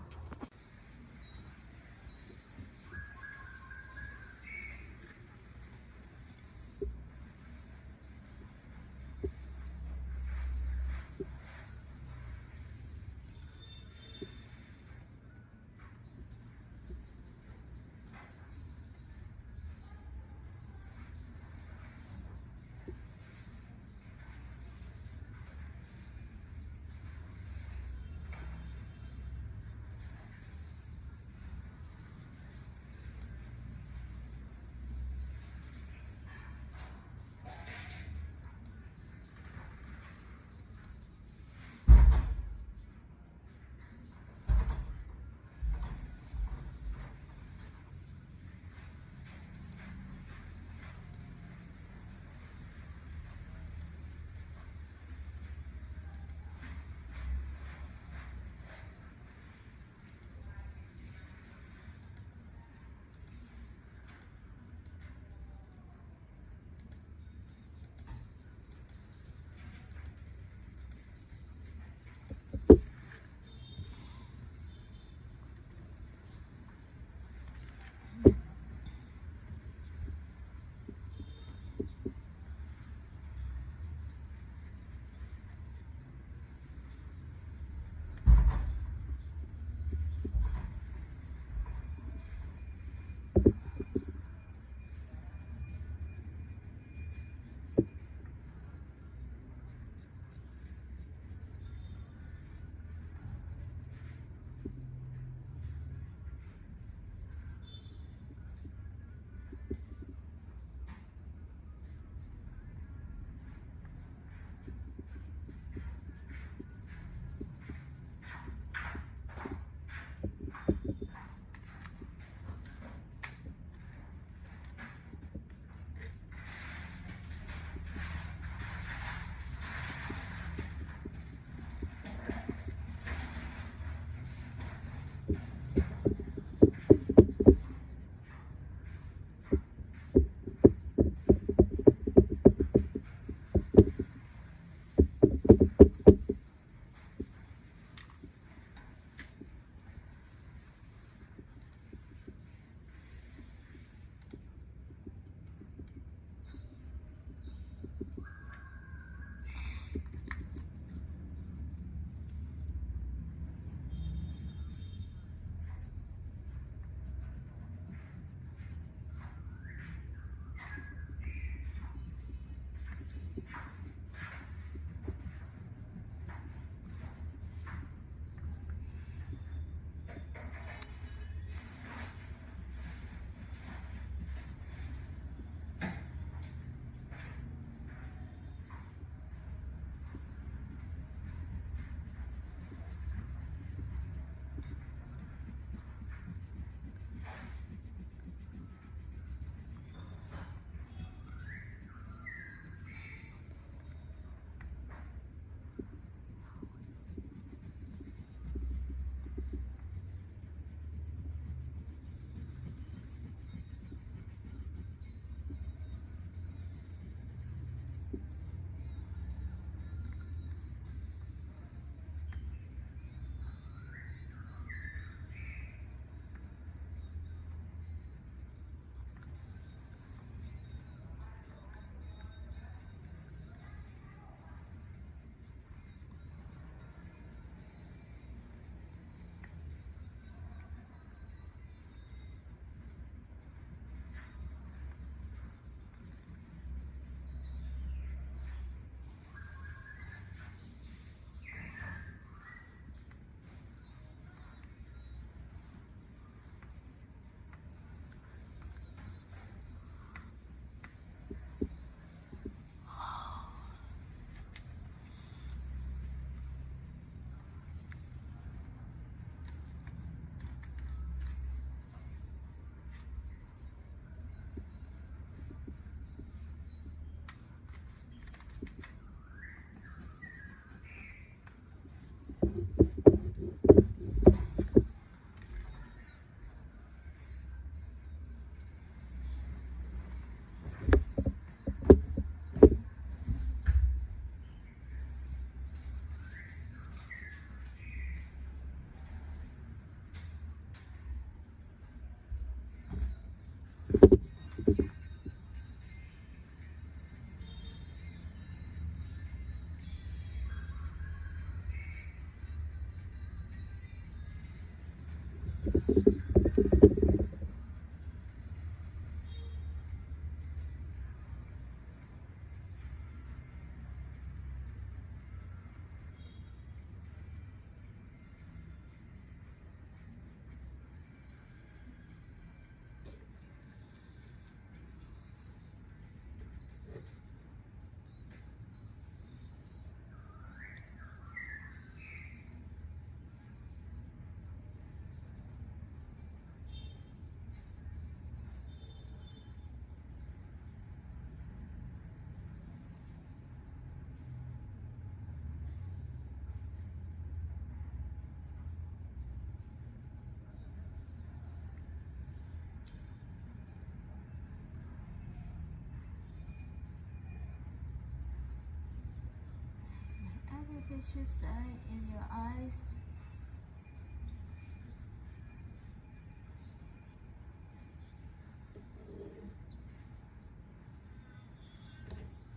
what you say in your eyes.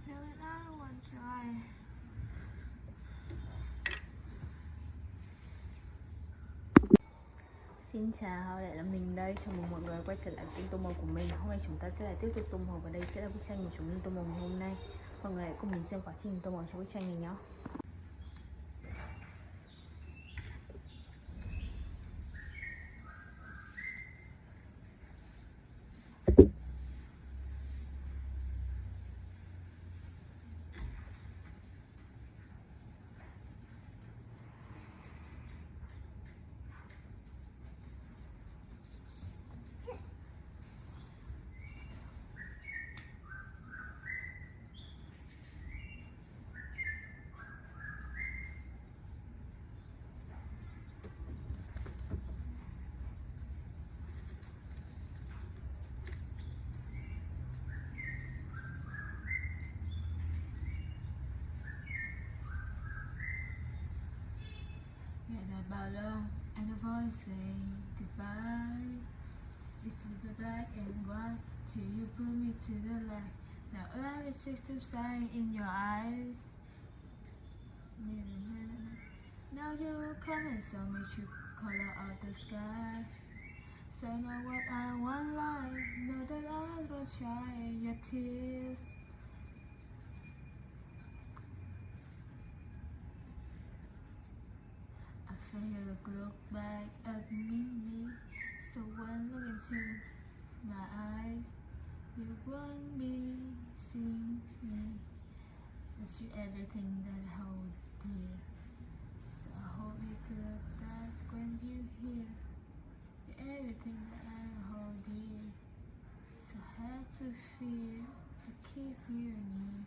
Feeling I want to try. Xin chào, lại là mình đây. Chào mừng mọi người quay trở lại kênh tô màu của mình. Hôm nay chúng ta sẽ lại tiếp tục tô màu và đây sẽ là bức tranh của chúng mình tô màu ngày hôm nay. Mọi người hãy cùng mình xem quá trình tô màu cho bức tranh này nhé. Hẹn là bao lâu anh đã vội say goodbye. It's the black and white till you put me to the light. Now love is just subside in your eyes. Now you come and show me true color of the sky. So know what I want life. Know that I will try your tears. I feel you look back at me. So when look into my eyes, you won't be seeing me. It's you everything that I hold dear. So I hope you could ask when you hear. You're everything that I hold dear. So I have to feel to keep you near.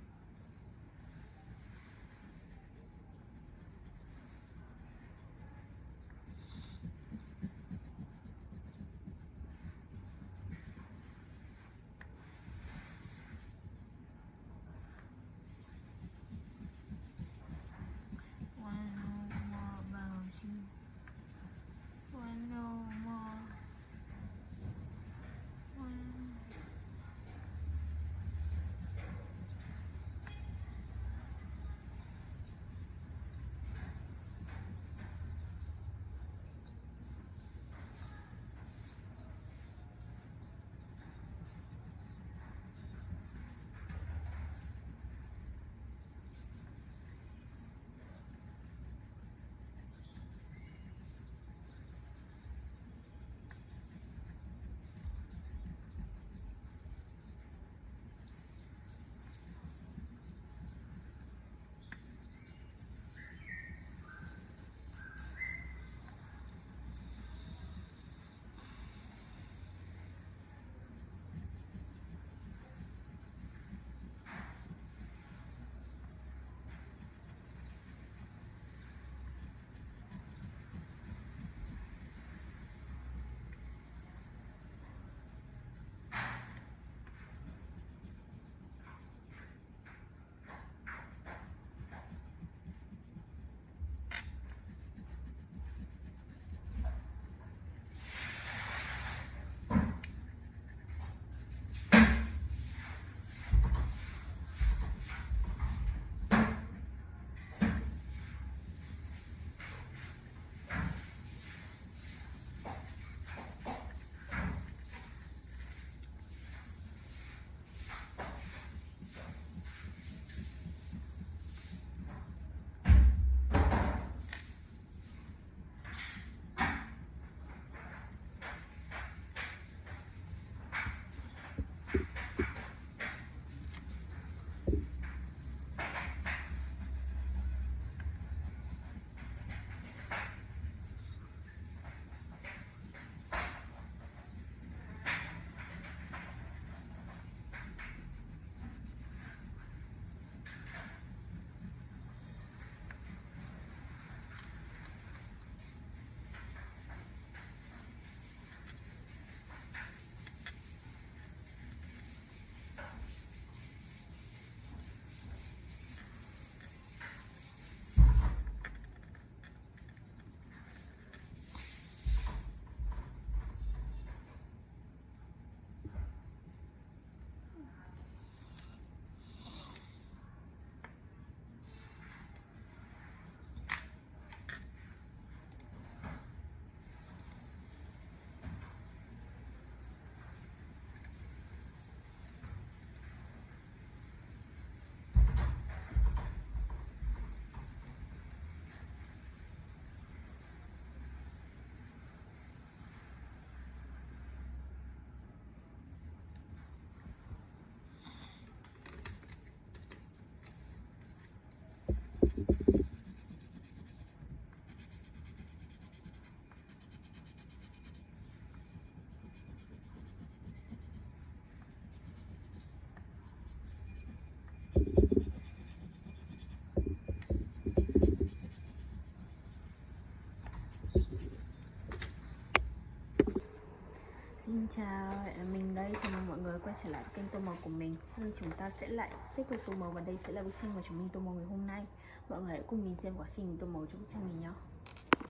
Xin chào, mình đây, chào mừng mọi người quay trở lại kênh Tô Màu của mình. Hôm nay chúng ta sẽ lại tiếp tục tô màu và đây sẽ là bức tranh mà chúng mình tô màu ngày hôm nay. Mọi người hãy cùng mình xem quá trình tô màu cho bức tranh này nhé.